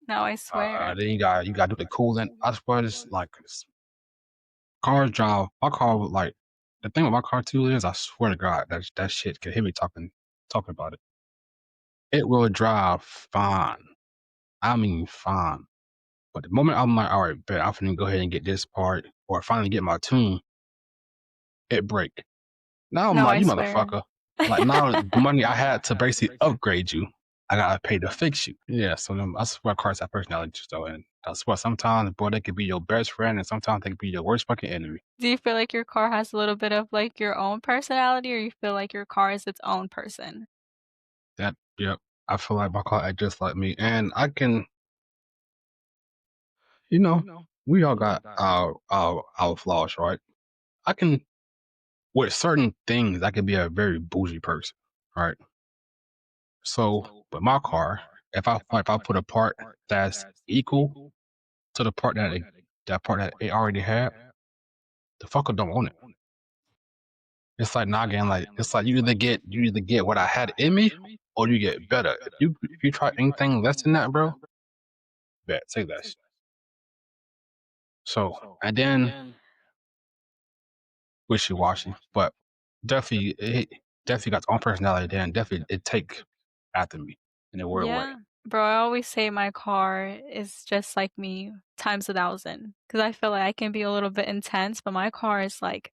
No, I swear. Then you got to do the coolant. I swear it's like cars drive. My car was like, the thing with my car too is, I swear to God, that shit can hear me talking about it. It will drive fine. I mean fine. But the moment I'm like, all right, bet I'm finna go ahead and get this part or finally get my tune, it break. Now I'm No, like, I you swear. motherfucker. Like now the money I had to basically upgrade you, I gotta pay to fix you. Yeah, so I swear cars have personalities though, and I swear sometimes, boy, they could be your best friend and sometimes they could be your worst fucking enemy. Do you feel like your car has a little bit of like your own personality, or you feel like your car is its own person? That yep. I feel like my car act just like me. And I can, you know, we all got our flaws, right? I can, with certain things, I can be a very bougie person, right? So, but my car, if I put a part that's equal to the part that part that it already had, the fucker don't want it. It's like noggin, like it's like you either get what I had in me or you get better. If you try anything less than that, bro, bet say less. So and then wishy washy, but definitely it definitely got its own personality. Then definitely it take after me in a weird way. Yeah. Bro, I always say my car is just like me times 1,000 because I feel like I can be a little bit intense, but my car is like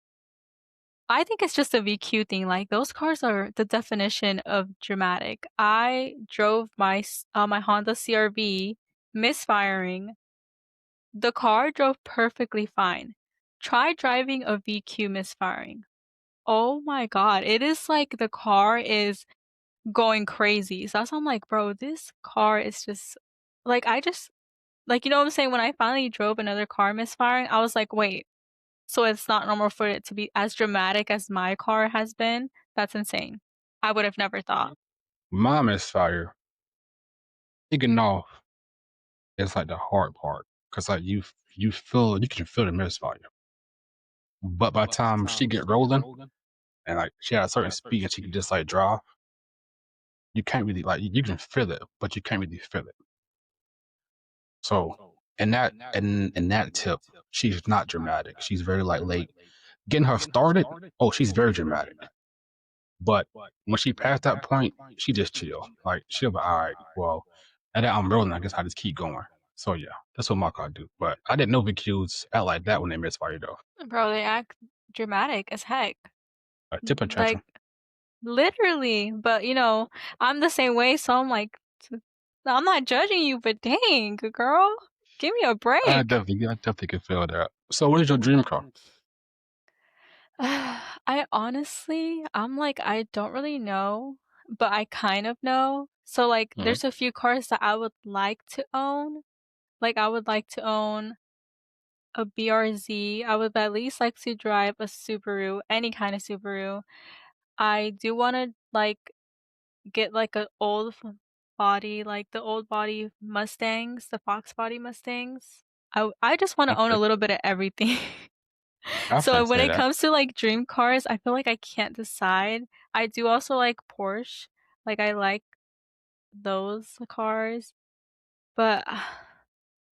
I think it's just a VQ thing. Like those cars are the definition of dramatic. I drove my Honda CRV misfiring. The car drove perfectly fine. Try driving a VQ misfiring. Oh my god, it is like the car is going crazy. So that's why I'm like, bro, this car is just like I just like you know what I'm saying? When I finally drove another car misfiring, I was like, wait, so it's not normal for it to be as dramatic as my car has been? That's insane. I would have never thought. My misfire, taking off is like the hard part because like you can feel the misfire, but by the time she get rolling and like she had a certain speed and she could just like drive, you can't really like you can feel it, but you can't really feel it. So in that tip, she's not dramatic. She's very like late. Getting her started, oh, she's very dramatic. But when she passed that point, she just chill. Like she'll be all right. Well, and then I'm rolling. I guess I just keep going. So yeah, that's what my car do. But I didn't know VQs act like that when they misfire though. Bro, they act dramatic as heck. A tip and Like tantrum. literally, but I'm the same way, so I'm like, I'm not judging you, but dang, girl, give me a break. I definitely can feel that. So what is your dream car? I honestly, I'm like, I don't really know, but I kind of know. So like, Mhm. there's a few cars that I would like to own. Like, I would like to own a BRZ. I would at least like to drive a Subaru, any kind of Subaru. I do want to like get like an old body, like the old body Mustangs, the Fox body Mustangs. I just wanna own a Okay, little bit of everything. I So can when say it that. comes to, like, dream cars, I feel like I can't decide. I do also like Porsche, like, I like those cars, but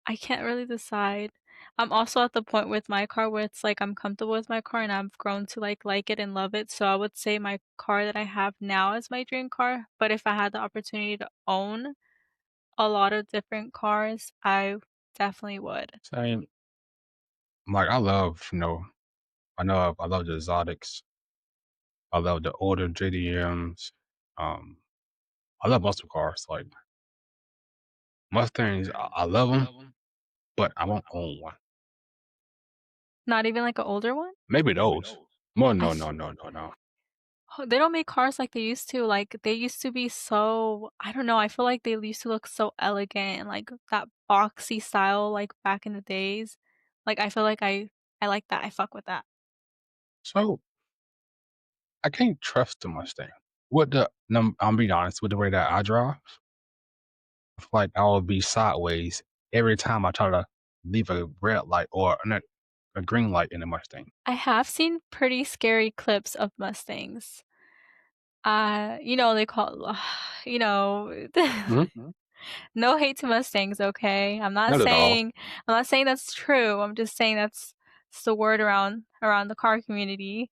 I can't really decide. I'm also at the point with my car where it's like I'm comfortable with my car and I've grown to like it and love it. So I would say my car that I have now is my dream car. But if I had the opportunity to own a lot of different cars, I definitely would. Same. Like I love, I love the exotics. I love the older JDMs. Um, I love muscle cars. Like Mustangs, I love them, but I won't own one. Not even like an older one? Maybe those. Well, I no, f no, no, no, no. They don't make cars like they used to. Like they used to be so I don't know, I feel like they used to look so elegant and like that boxy style like back in the days. Like I feel like I like that. I fuck with that. So I can't trust the Mustang. I'm being honest with the way that I drive. I feel like I will be sideways every time I try to leave a red light or a green light in a Mustang. I have seen pretty scary clips of Mustangs. They call you know, Hmm. no hate to Mustangs, okay? Not at all. I'm not saying that's true. I'm just saying that's the word around the car community.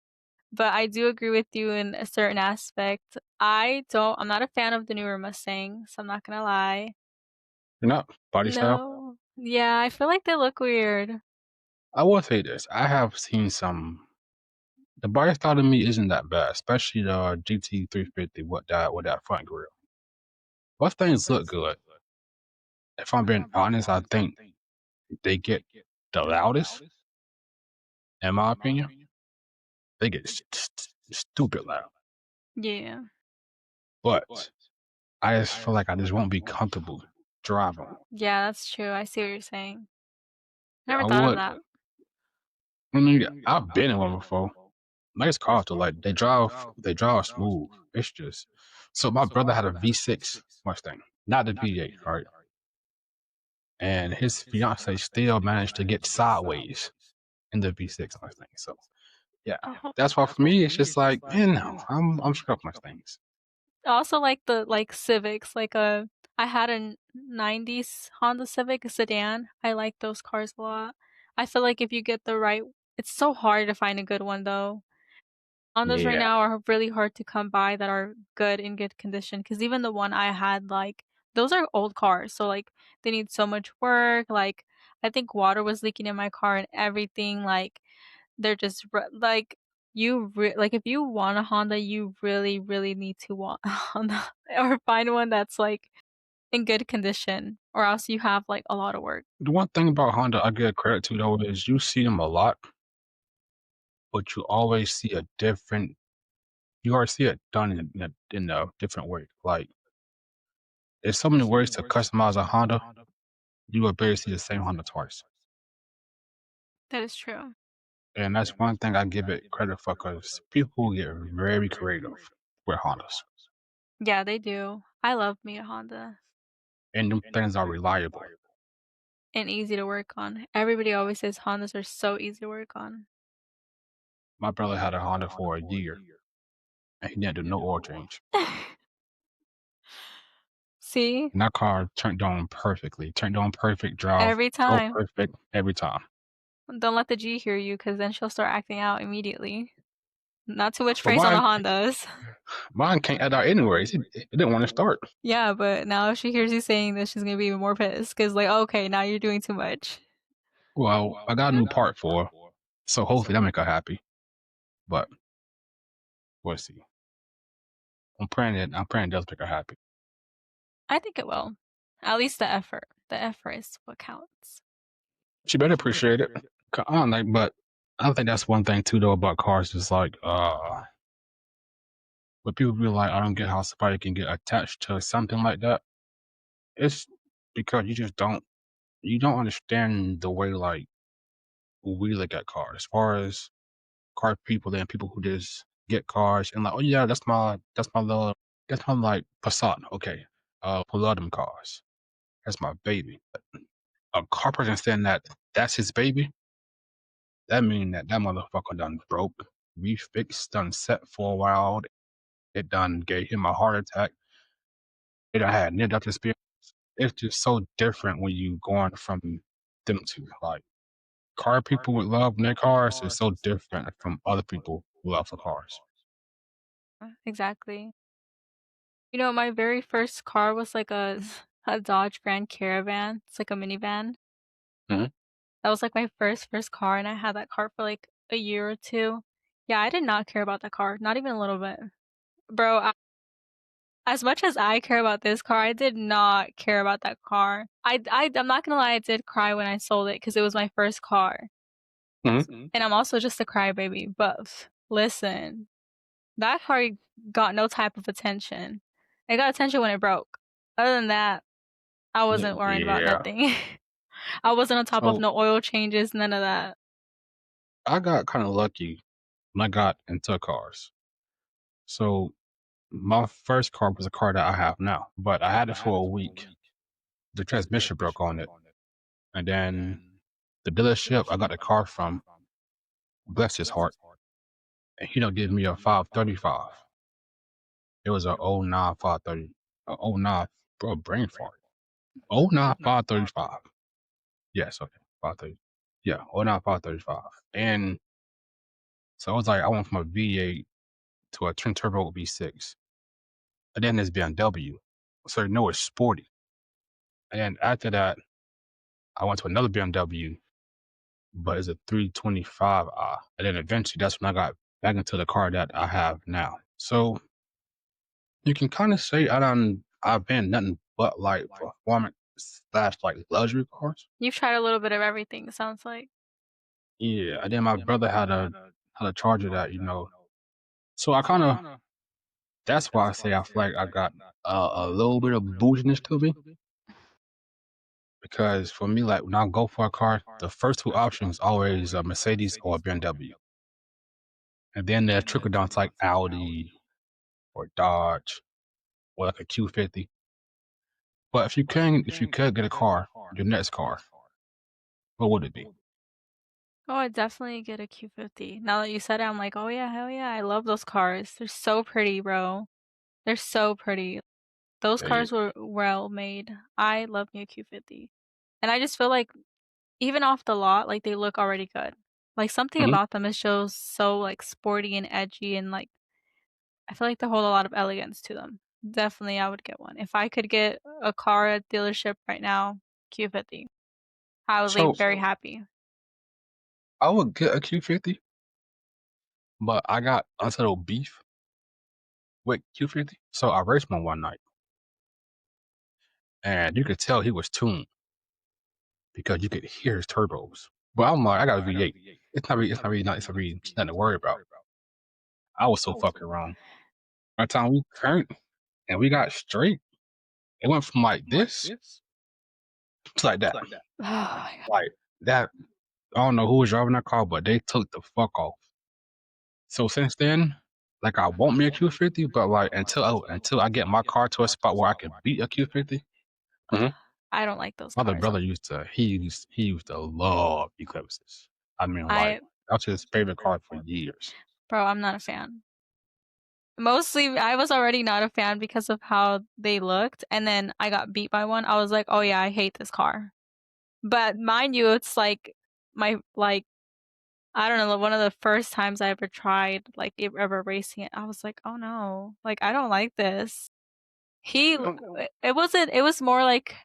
But I do agree with you in a certain aspect. I'm not a fan of the newer Mustangs, I'm not gonna lie. You're not body style. No. Yeah, I feel like they look weird. I will say this: I have seen some. The body style to me isn't that bad, especially the GT 350 with that front grille. Mustangs look good. If I'm being honest, I think they get the loudest, in my opinion. They get stupid loud. Yeah. But I just feel like I just won't be comfortable driving. Yeah, that's true. I see what you're saying. Yeah, Never I thought of would. that. I mean, I've been in one before. Nice car though. Like they drive smooth. It's just so my brother had a V6 Mustang, not the V8, right? And his fiance still managed to get sideways in the V6 Mustang. So yeah, Oh. that's why for me it's just like, man, no, I'm straight up Mustangs. I also like the like Civics, I had a 90s Honda Civic, a sedan. I like those cars a lot. I feel like if you get the right it's so hard to find a good one though. Hondas right Yeah. now are really hard to come by that are good in good condition. Cause even the one I had, like those are old cars, so, like, they need so much work, like, I think water was leaking in my car and everything, like, they're just like, like, if you want a Honda, you really, really need to want a Honda or find one that's, like, in good condition, or else you have, like, a lot of work. The one thing about Honda I give credit to though is you see them a lot, but you always see a different. You always see it done in a different way. Like there's so many ways to customize a Honda. You will barely see the same Honda twice. That is true. And that's one thing I give it credit for because people get very creative with Hondas. Yeah, they do. I love me a Honda. And them things are reliable. And easy to work on. Everybody always says Hondas are so easy to work on. My brother had a Honda for a year and he didn't do no oil change. See? And that car turned on perfectly. Turned on perfect, Every drove time. perfect every time. Don't let the G hear you, because then she'll start acting out immediately. Not too much But praise on the Hondas. mine can't add out anyways. It didn't want to start. Yeah, but now if she hears you saying this, she's gonna be even more pissed, because like, "Okay, now you're doing too much." Well, I got a new part for her, so hopefully that make her happy. But we'll see. I'm praying it does make her happy. I think it will. At least the effort. The effort is what counts. She better appreciate it. But I think that's one thing too though about cars is like when people be like, I don't get how somebody can get attached to something like that. It's because you don't understand the way like we look at cars. As far as car people and people who just get cars and like, oh yeah, that's my like Passat. Okay. love them cars. That's my baby. A car person saying that that's his baby, that mean that that motherfucker done broke, refixed, done set for a while. It done gave him a heart attack. It done had near death experience. It's just so different when you going from them two. Like car people with love in their cars is so different from other people who love for cars. Exactly. You know, my very first car was like a a Dodge Grand Caravan. It's like a minivan. Mhm. That was like my first car, and I had that car for like a year or 2. Yeah, I did not care about that car, not even a little bit. Bro, as much as I care about this car, I did not care about that car. I'm not gonna lie, I did cry when I sold it because it was my first car, Mhm. and I'm also just a crybaby, but listen, that car got no type of attention. It got attention when it broke. Other than that, I wasn't worrying about Yeah. nothing. I wasn't on top of So no oil changes, none of that. I got kind of lucky when I got into cars. So my first car was a car that I have now, but I had it for a week. The transmission broke on it, and then the dealership I got the car from, bless his heart, and he don't give me a 535. It was a '09 530, a '09, bro, brain fart. '09 535. Yes, okay, 530. Yeah, '09 535. And so I was like, I went from a V8 to a twin turbo V6. And then there's BMW. So you know it's sporty. And then after that, I went to another BMW, but it's a 325i. And then eventually that's when I got back into the car that I have now. So you can kind of say I've been nothing but like performance slash like luxury cars. You've tried a little bit of everything, it sounds like. Yeah. And then my brother had a Charger that, so I kind of, that's why I say I feel like I got a little bit of bouginess to me. Because for me, like when I go for a car, the first two options always a Mercedes or a BMW. And then they trickle down to like Audi or Dodge or like a Q50. But if you could get a car, your next car, what would it be? Oh, I'd definitely get a Q50. Now that you said it, I'm like, "Oh yeah, hell yeah, I love those cars. They're so pretty, bro. They're so pretty." Those Yeah. cars were well made. I love me a Q50. And I just feel like even off the lot, like they look already good. Like something Mhm. about them is shows so like sporty and edgy and like I feel like they hold a lot of elegance to them. Definitely I would get one. If I could get a car at dealership right now, Q50. I would leave So very happy. I would get a Q50, but I got unsettled beef with Q50. So I raced one night, and you could tell he was tuned because you could hear his turbos. But I'm like, I got a V8. It's not really nothing to worry about. I was so fucking wrong. By the time we turned and we got straight, it went from like this to like that. Oh my god. Like that, I don't know who was driving that car, but they took the fuck off. So since then, like I want me a Q50, but like until I get my car to a spot where I can beat a Q50. Mhm. I don't like those My other cars. brother he used to love Eclipses. I mean, like I that's his favorite car for years. bro, I'm not a fan. Mostly, I was already not a fan because of how they looked, and then I got beat by one. I was like, "Oh yeah, I hate this car." But mind you, it's like my like I don't know, one of the first times I ever tried like ever racing it. I was like, "Oh no, like I don't like this." It wasn't. It was more like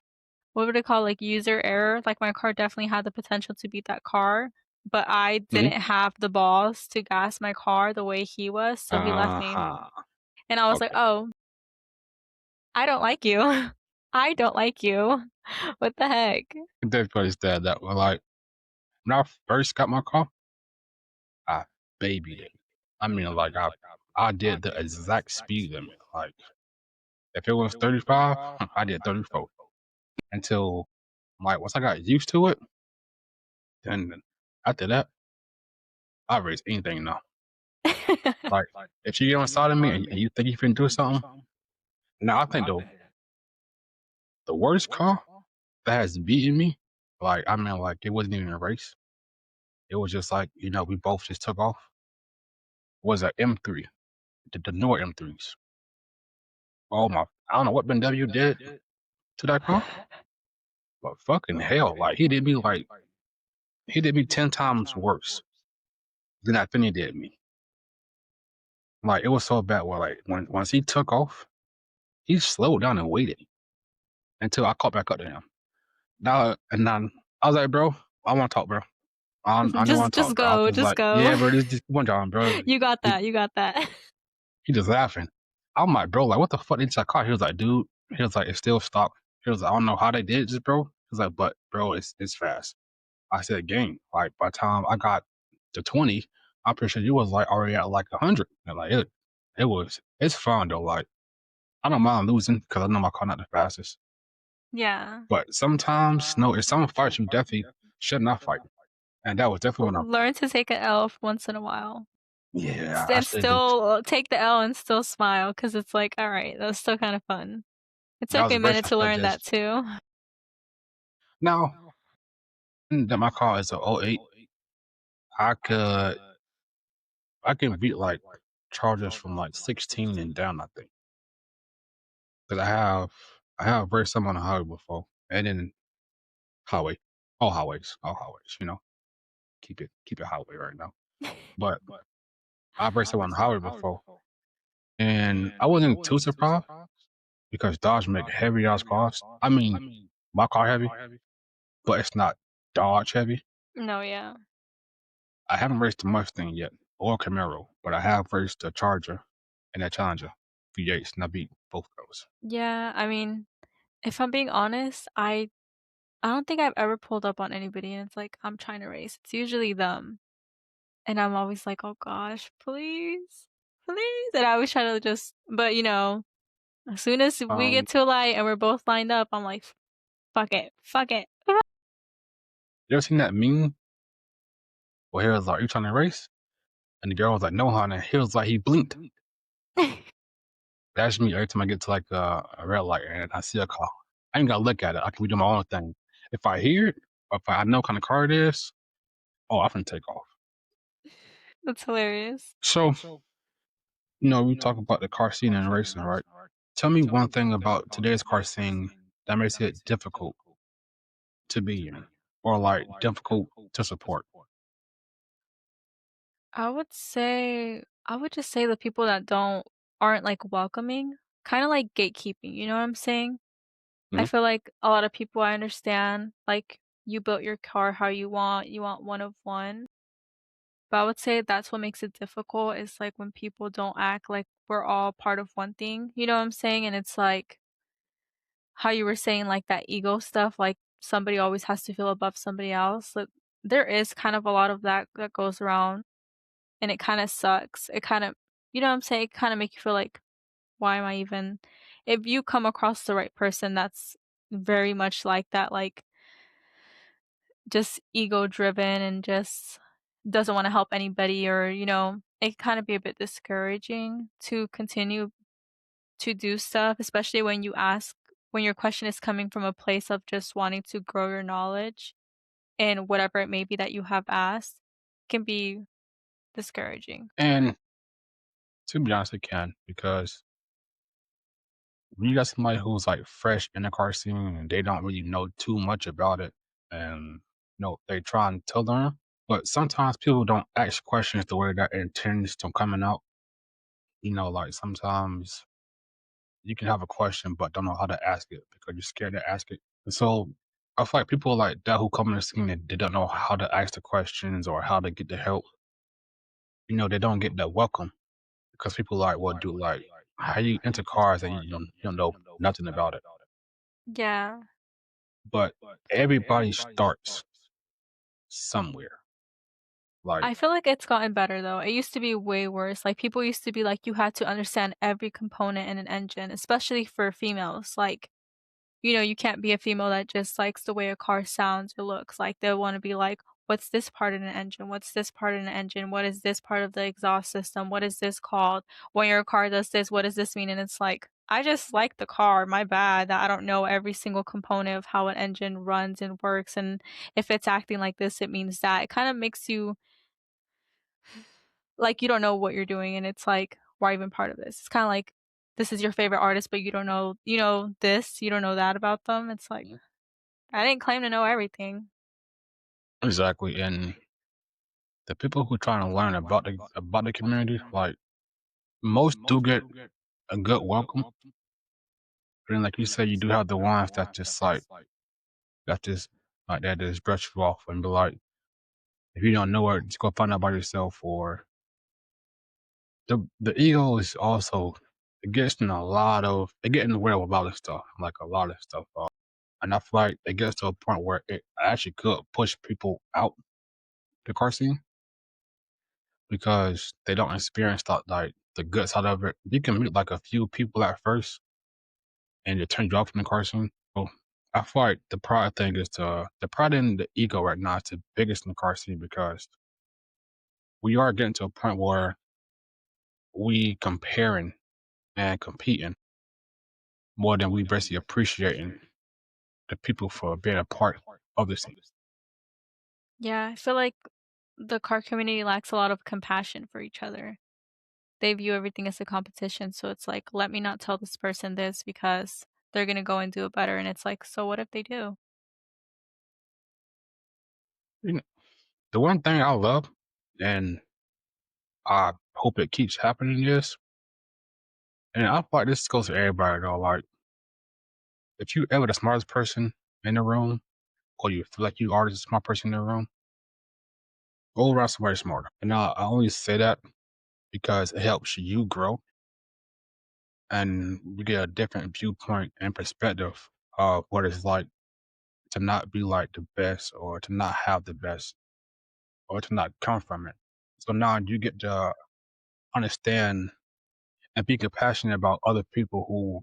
what would it call like user error. Like my car definitely had the potential to beat that car, but I Mhm. didn't have the balls to gas my car the way he was, so he left me. Uh-huh. And I was like, Okay. "Oh, I don't like you. I don't like you. What the heck?" Definitely said that. Well, like when I first got my car, I babied it. I mean, like I did the exact speed limit. Like if it was 35, I did 34 until like once I got used to it. Then after that, I race anything now. Like if you get on the side of me and you think you can do something, now I think though. The worst car that has beaten me, like, I mean, like, it wasn't even a race. It was just like, we both just took off, was a M3, the newer M3s. Oh my I don't know what BMW did to that car, but fucking hell, like, he did me 10 times worse than that thing he did me. Like, it was so bad where, like, once he took off, he slowed down and waited until I caught back up to him. Now and then I was like, "Bro, I wanna talk, bro. I don't wanna Just talk, bro." I was go, just just like, go. "Yeah, bro, just one time, bro." You got He that, you got that. he just laughing. I'm like, "Bro, like, what the fuck inside that car?" He was like, "Dude," he was like, "It's still stock." He was like, "I don't know how they did this, bro." He was like, "But, bro, it's fast." I said, "Gang, like, by the time I got to 20, I'm pretty sure you was, like, already at, like, 100." And, like, it's fun, though, like, I don't mind losing because I know my car not the fastest. Yeah. But sometimes, no, in some fights you definitely should not fight, and that was definitely one of Learn to take an L once in a while. yeah, I And should just still take the L and still smile because it's like, "Alright, that's still kinda fun." It that took was me a a race minute I to should learn that just too. now that my car is a '08, I could I can beat, like, charges from, like, 16 and down, I think, 'cause I have raced some on the highway before, and then highway, all highways, keep it highway right now, but I've raced some on the highway before, and I wasn't too surprised because Dodge make heavy-ass cars. I mean, my car heavy, but it's not Dodge heavy. No, yeah. I haven't raced the Mustang yet or Camaro, but I have raced the Charger and that Challenger V8s, and I beat both of those. Yeah, I mean, if I'm being honest, I don't think I've ever pulled up on anybody and it's like, "I'm trying to race." It's usually them, and I'm always like, "Oh gosh, please, please," and I always try to just but, as soon as we get Um, to a light and we're both lined up, I'm like, "Fuck it, fuck it." you ever seen that meme where he was like, "You trying to race?" And the girl was like, "No, honey." He was like, he blinked. That's me every time I get to like a red light and I see a car. I ain't gotta look at it. I can be doing my own thing. If I hear it, or if I know what kind of car it is, oh, I can take off. That's hilarious. So, we talk about the car scene and racing, right? Tell me one thing about today's car scene that makes it difficult to be in, or like difficult to support. I would just say the people that aren't, like, welcoming, kinda like gatekeeping, you know what I'm saying? I Mhm. feel like a lot of people I understand, like, you built your car how you want one of one, but I would say that's what makes it difficult is, like, when people don't act like we're all part of one thing, you know what I'm saying? And it's like, how you were saying, like, that ego stuff, like, somebody always has to feel above somebody else, like, there is kind of a lot of that goes around, and it kinda sucks. It kinda you know what I'm saying? It kinda make you feel like, "Why am I even" if you come across the right person that's very much like that, like, just ego driven and just doesn't wanna help anybody or, it can kinda be a bit discouraging to continue to do stuff, especially when your question is coming from a place of just wanting to grow your knowledge and whatever it may be that you have asked can be discouraging. And to be honest, it can because when you got somebody who's like fresh in the car scene and they don't really know too much about it, and they trying to learn, but sometimes people don't ask questions the way that it intends to coming out. Like sometimes you can have a question but don't know how to ask it because you're scared to ask it. And so I feel like people like that who come in the scene and they don't know how to ask the questions or how to get the help, they don't get the welcome because people like, well, do like, how you into cars and you don't know nothing about it. Yeah. But everybody starts somewhere. Like, I feel like it's gotten better though. It used to be way worse. Like people used to be like you had to understand every component in an engine, especially for females. Like, you can't be a female that just likes the way a car sounds or looks. Like they'll want to be like, what's this part in an engine? What's this part in an engine? What is this part of the exhaust system? What is this called? When your car does this, what does this mean? And it's like, I just like the car, my bad, that I don't know every single component of how an engine runs and works, and if it's acting like this, it means that. It kind of makes you like you don't know what you're doing, and it's like, why even part of this? It's kind of like this is your favorite artist, but you don't know, this, you don't know that about them. It's like, I didn't claim to know everything. Exactly. And the people who trying to learn about the community, like most do get a good welcome. But then, like you said, you do have the ones that just that just brush you off and be like, if you don't know it, just go find out by yourself. Or the ego is also it gets in the way of a lot of stuff, like a lot of stuff. And I feel like it gets to a point where it actually could push people out the car scene because they don't experience like the good side of it. You can meet like a few people at first and it turns you off from the car scene. So I feel like the pride thing is the pride and the ego right now is the biggest in the car scene because we are getting to a point where we comparing and competing more than we basically appreciating the people for being a part of the scene. Yeah, I feel like the car community lacks a lot of compassion for each other. They view everything as a competition, so it's like, let me not tell this person this because they're gonna go and do it better, and it's like, so what if they do? You know, the one thing I love, and I hope it keeps happening, is, and I feel like this goes to everybody though, like if you ever the smartest person in the room, or you feel like you are the smart person in the room, go around somebody smarter. And I only say that because it helps you grow and you get a different viewpoint and perspective of what it's like to not be like the best or to not have the best or to not come from it. So now you get to understand and be compassionate about other people who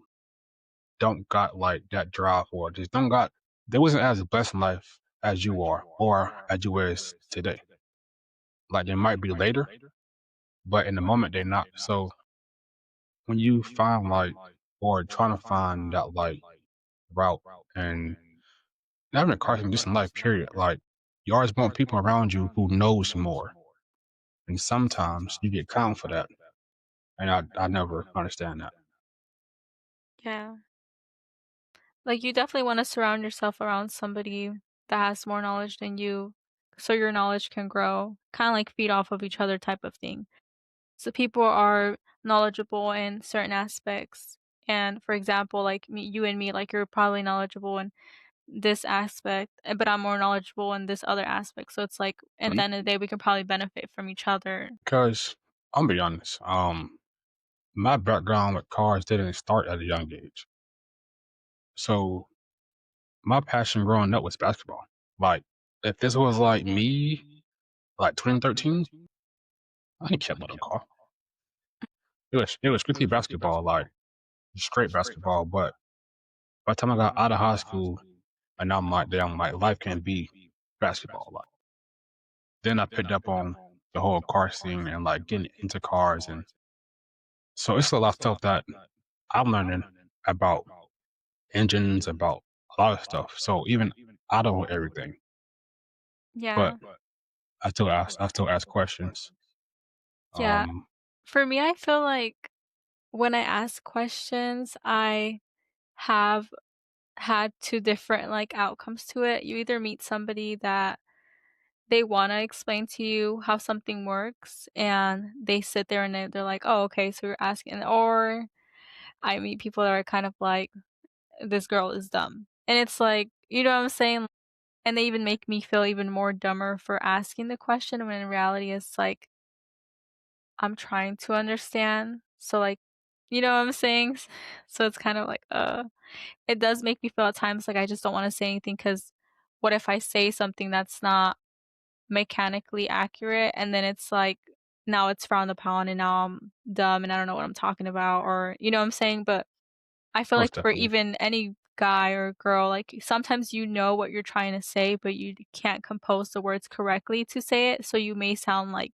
don't got like that drive or just don't got they wasn't as blessed in life as you are or as you is today. Like they might be later, but in the moment they're not. So when you find like or trying to find that like route and not even a question, just in life period, like you always want people around you who knows more. And sometimes you get clowned for that. And I never understand that. Yeah. Like, you definitely wanna surround yourself around somebody that has more knowledge than you, so your knowledge can grow, kinda like feed off of each other type of thing. So people are knowledgeable in certain aspects, and for example, like you and me, like, you're probably knowledgeable in this aspect, but I'm more knowledgeable in this other aspect, so it's like, at the Mhm. end of the day, we can probably benefit from each other. Because I'll be honest, my background with cars didn't start at a young age. So my passion growing up was basketball. Like if this was like me, like 2013, I didn't care about a car. It was strictly basketball, like straight basketball. But by the time I got out of high school and I'm like, damn, like life can be basketball. Like then I picked up on the whole car scene and like getting into cars and so it's a lot of stuff that I'm learning about engines, about a lot of stuff. So even I don't know everything, but Yeah. I still ask questions. Yeah. Um, For me, I feel like when I ask questions, I have had 2 different, like, outcomes to it. You either meet somebody that they wanna explain to you how something works, and they sit there and they're like, "Oh, okay, so you're asking," or I meet people that are kind of like, "This girl is dumb." And it's like, you know what I'm saying? And they even make me feel even more dumber for asking the question when in reality it's like, I'm trying to understand. So, like, you know what I'm saying? So it's kind of like, it does make me feel at times like I just don't wanna say anything because what if I say something that's not mechanically accurate, and then it's like, now it's frowned upon and now I'm dumb and I don't know what I'm talking about, or you know what I'm saying? But I feel most like for definitely. even any guy or girl, like, sometimes you know what you're trying to say, but you can't compose the words correctly to say it, so you may sound like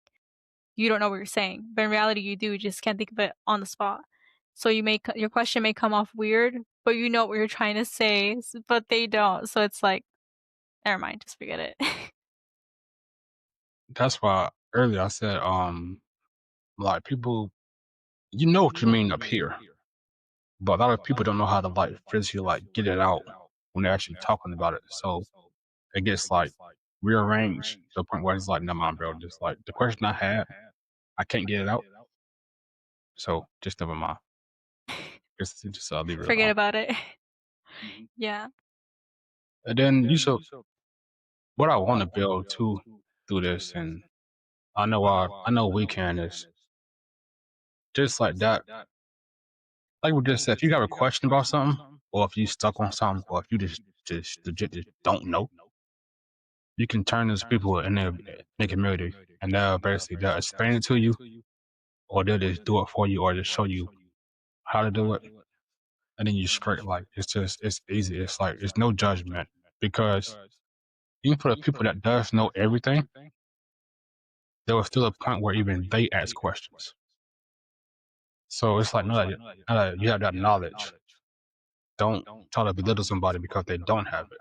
you don't know what you're saying, but in reality, you do, you just can't think of it on the spot. So you may your question may come off weird, but you know what you're trying to say, but they don't, so it's like, "Never mind, just forget it." That's why earlier I said, like people, you know what you mean up here, but a lot of people don't know how to like physically like get it out when they're actually talking about it. So it gets like rearranged to the point where it's like, no, mind, bro. Just like the question I had, I can't get it out. So just never mind. Just leave it Forget alone. about it. Mhm. Yeah. And then you should, what I want to build too through this, and I know we can is just like that. Like we just said, if you got a question about something, or if you stuck on something, or if you just legit just don't know, you can turn those people in their community, and they'll explain it to you, or they'll just do it for you, or just show you how to do it, and then you straight like it's easy. It's like it's no judgment because even for the people that does know everything, there was still a point where even they ask questions. So it's like now that you have that knowledge, don't try to belittle somebody because they don't have it.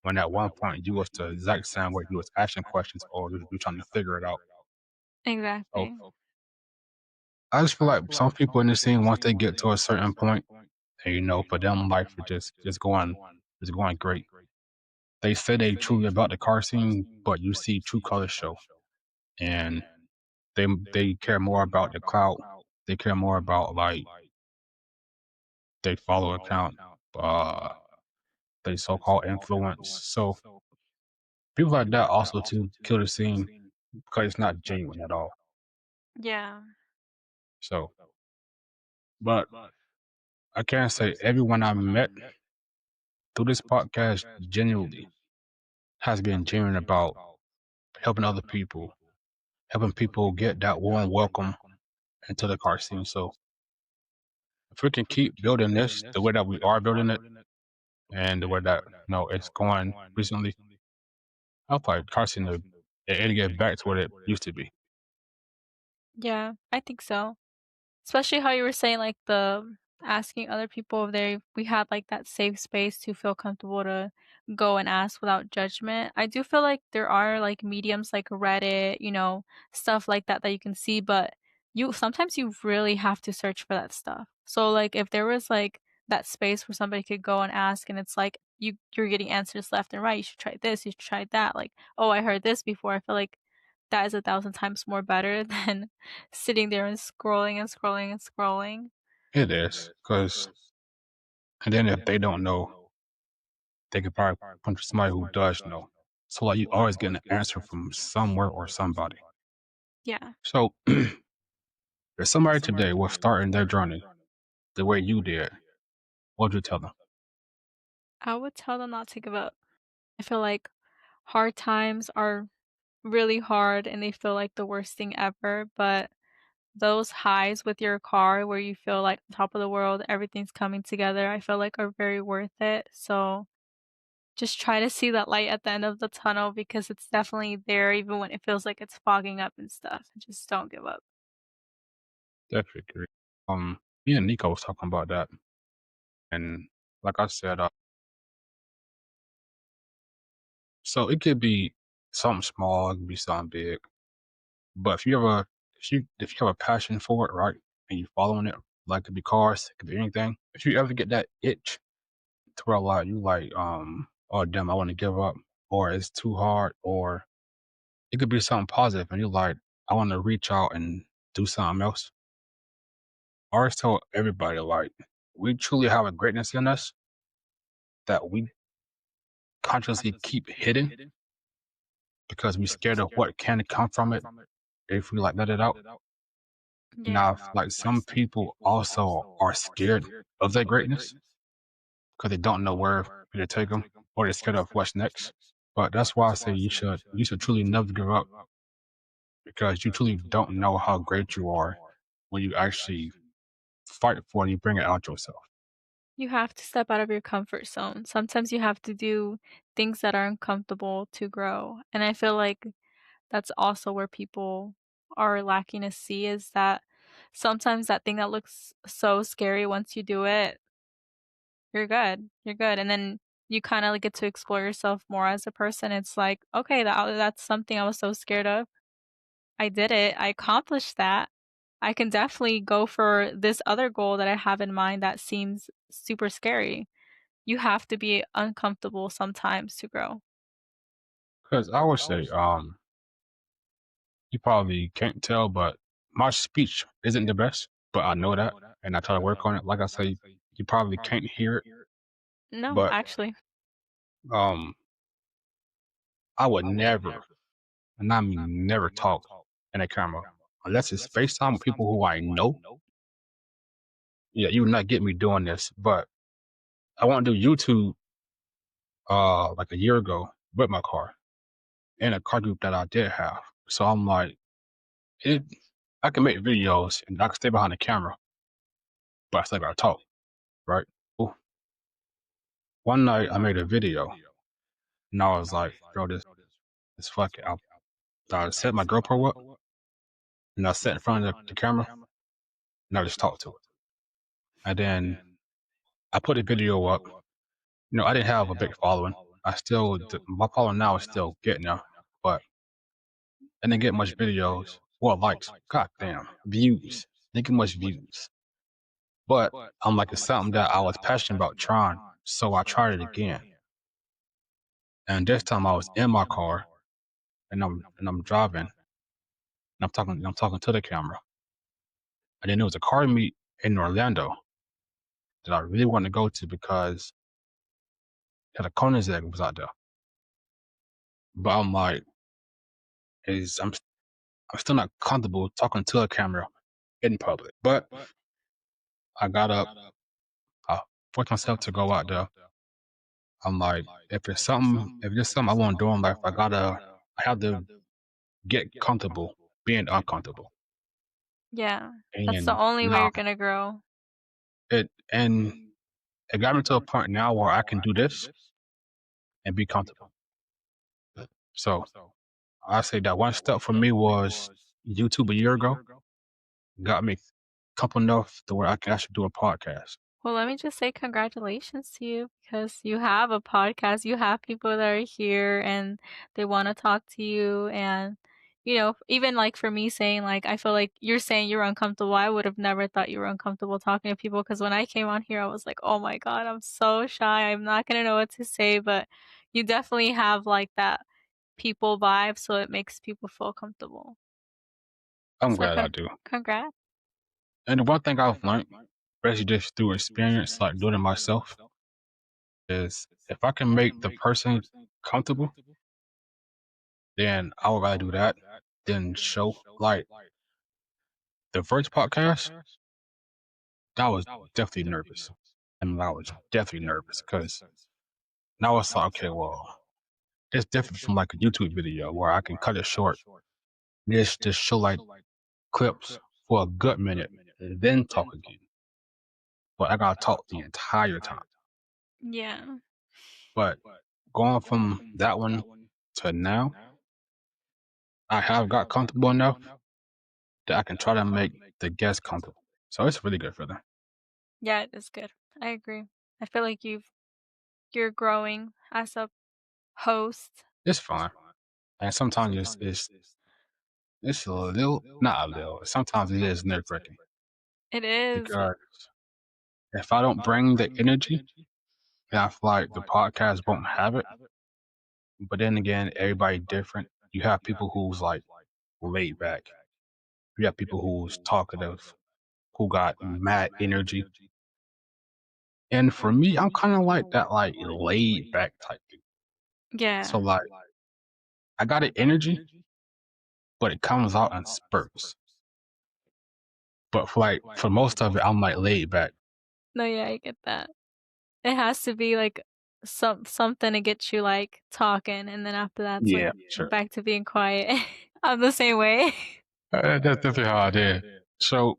When at one point you was the exact same way, you was asking questions or you trying to figure it out. So Exactly. I just feel like some people in the scene, once they get to a certain point, and for them life is just going great. They say they truly about the car scene, but you see true colors show, and they care more about the clout. They care more about like they follow account, uh, they so called influence. So people like that also to kill the scene because it's not genuine at all. Yeah. So, but I can't say everyone I met through this podcast genuinely has been genuine about helping other people, helping people get that warm welcome into the car scene. So if we can keep building this the way that we are building it and the way that it's going recently, I feel like car scene it'll get back to what it used to be. Yeah, I think so. Especially how you were saying, like, the asking other people if we had, like, that safe space to feel comfortable to go and ask without judgment. I do feel like there are, like, mediums like Reddit, stuff like that that you can see, but you really have to search for that stuff. So, like, if there was, like, that space where somebody could go and ask and it's like you're getting answers left and right, "You should try this, you should try that," like, "Oh, I heard this before." I feel like that is 1,000 times more better than sitting there and scrolling and scrolling and scrolling. It is because, and then if they don't know, they could probably punch somebody who does know. So like you always get an answer from somewhere or somebody. Yeah. So if somebody today was starting their journey the way you did, what would you tell them? I would tell them not to give up. I feel like hard times are really hard and they feel like the worst thing ever, but those highs with your car where you feel like on top of the world, everything's coming together, I feel like are very worth it. So just try to see that light at the end of the tunnel because it's definitely there even when it feels like it's fogging up and stuff. Just don't give up. Definitely agree. Me and Nico was talking about that, and like I said, so it could be something small, it could be something big, but if you have a passion for it, right, and you following it, like it could be cars, it could be anything. If you ever get that itch to where like you like, oh damn, I want to give up, or it's too hard, or it could be something positive, and you're like, I want to reach out and do something else. I always tell everybody like, we truly have a greatness in us that we consciously keep hidden because we're scared of what can come from it if we like let it out. Yeah. Now, like some people also are scared of their greatness because they don't know where to take them, or they're scared of what's next. But that's why I say you should truly never give up because you truly don't know how great you are when you actually fight for it and you bring it out yourself. You have to step out of your comfort zone. Sometimes you have to do things that are uncomfortable to grow, and I feel like that's also where people are lacking to see is that sometimes that thing that looks so scary, once you do it, you're good, and then you kinda, like, get to explore yourself more as a person. It's like, "Okay, that's something I was so scared of. I did it, I accomplished that. I can definitely go for this other goal that I have in mind that seems super scary." You have to be uncomfortable sometimes to grow. Because I would say, you probably can't tell, but my speech isn't the best, but I know that, and I try to work on it. Like I say, you probably can't hear it, No, but actually. um, I would never, and I mean never, talk in a camera unless it's FaceTime with people who I know. Yeah, you would not get me doing this, but I want to do YouTube like a year ago with my car in a car group that I did have. So I'm like, it. I can make videos and I can stay behind the camera, but I still gotta talk, right? Ooh. One night I made a video and I was like, bro, this fuck it. I set my GoPro up and I sat in front of the camera and I just talked to it. And then I put the video up. You know, I didn't have a big following. My following now is still getting there, but I didn't get much videos or likes. God damn, views. Didn't get much views. But I'm like, it's something that I was passionate about trying. So I tried it again. And this time I was in my car and I'm driving and I'm talking to the camera. And then there was a car meet in Orlando that I really wanted to go to because had a Koenigsegg was out there. But I'm like, is I'm still not comfortable talking to a camera in public. But I got up, I forced myself to go out there. I'm like, if there's something I want to do in life, I have to get comfortable being uncomfortable. Yeah, that's the And only way now you're gonna grow. and it got me to a point now where I can do this and be comfortable. So I say that one step for me was YouTube a year ago. Got me comfortable enough to where I can actually do a podcast. Well, let me just say congratulations to you because you have a podcast. You have people that are here and they want to talk to you. And, even like for me saying, like, I feel like you're saying you're uncomfortable. I would have never thought you were uncomfortable talking to people because when I came on here, I was like, oh my God, I'm so shy. I'm not going to know what to say. But you definitely have like that people vibe. So it makes people feel comfortable. I'm So, glad I do. congrats. And the one thing I've learned, especially just through experience, like doing it myself, is if I can make the person comfortable, then I would rather do that than show. Like the first podcast, I was definitely nervous. I was definitely nervous because now it's like, okay, well, it's different from like a YouTube video where I can cut it short. Just show like clips for a good minute and then talk again. But I gotta talk the entire time. Yeah. But going from that one to now, I have got comfortable enough that I can try to make the guests comfortable. So it's really good for them. Yeah, it is good. I agree. I feel like you're growing as a host. It's fun. And sometimes it's a little, not a little, sometimes it is nerve wracking It is. because if I don't bring the energy, then I feel like the podcast won't have it. But then again, everybody different. You have people who's like laid back. You have people who's talkative, who got mad energy. And for me, I'm kind of like that, like laid back type dude. So Yeah. like, I got an energy, but it comes out in spurts. But for most of it, I'm like laid back. No, yeah, I get that. It has to be like something to get you like talking, and then after that's like Yeah, sure. back to being quiet. I'm the same way. That's definitely how I did. So,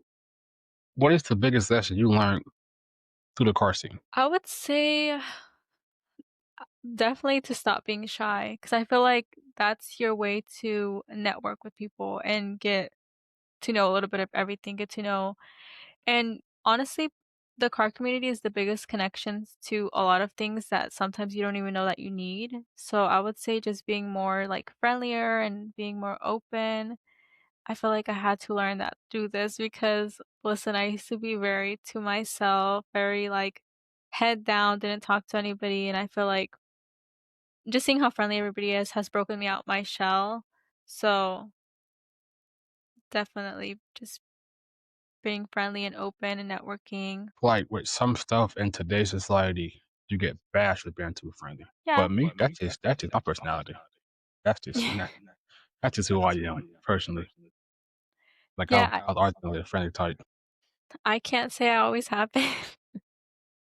what is the biggest lesson you learned through the car scene? I would say definitely to stop being shy, because I feel like that's your way to network with people and get to know a little bit of everything, get to know. And honestly, the car community is the biggest connections to a lot of things that sometimes you don't even know that you need. So I would say just being more like friendlier and being more open. I feel like I had to learn that through this because listen, I used to be very to myself, very like head down, didn't talk to anybody. And I feel like just seeing how friendly everybody is has broken me out my shell. So definitely just being friendly and open and networking. Like with some stuff in today's society, you get bashed for being too friendly. Yeah. But me, that's just my personality. That's just that's just who I am personally. Like Yeah, I was always a friendly type. I can't say I always have been.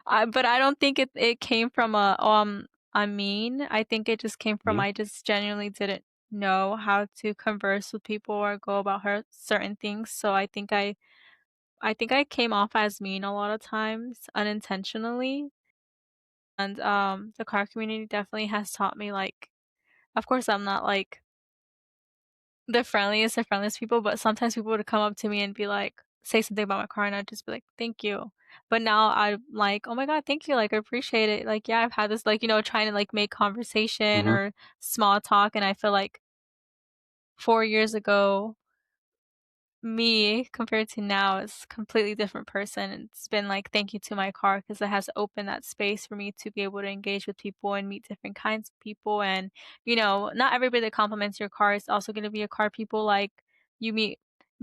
But I don't think it came from I'm mean. I think it just came from Mhm. I just genuinely didn't know how to converse with people or go about her certain things. So I think I came off as mean a lot of times unintentionally. And the car community definitely has taught me like of course I'm not like the friendliest people, but sometimes people would come up to me and be like, say something about my car, and I'd just be like, "Thank you." But now I'm like, "Oh my god, thank you, like, I appreciate it." Like, yeah, I've had this, like, trying to, like, make conversation Mhm. or small talk, and I feel like 4 years ago me compared to now is a completely different person. It's been like thank you to my car because it has opened that space for me to be able to engage with people and meet different kinds of people. And not everybody that compliments your car is also going to be a car people. Like you meet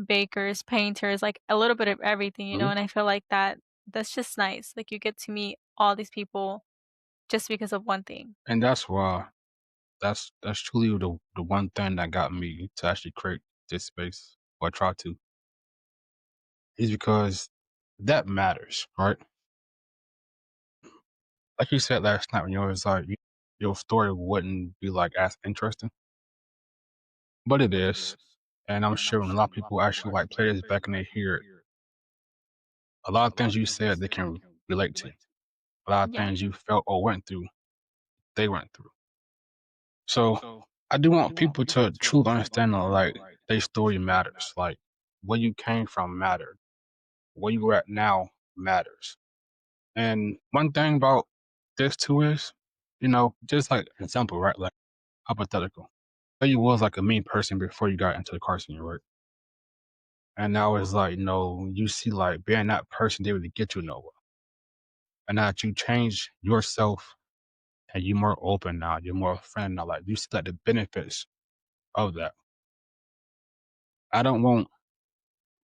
bakers, painters, like a little bit of everything. Mhm. And I feel like that's just nice. Like you get to meet all these people just because of one thing. And that's why that's truly the one thing that got me to actually create this space or try to is because that matters, right? Like you said last night when you was like your story wouldn't be like as interesting, but it is. And I'm sure when a lot of people actually like play this back and they hear it, a lot of things you said they can relate to. A lot of Yeah, things you felt or went through, they went through. So I do want people to truly understand that like their story matters. Like where you came from mattered. Where you at now matters. And one thing about this too is, just like an example, right? Like hypothetical. Say you was like a mean person before you got into the car scene, right? And now it's like, you see like being that person didn't really get you nowhere. And that you change yourself and you're more open now, you're more friend now. Like you see like the benefits of that. I don't want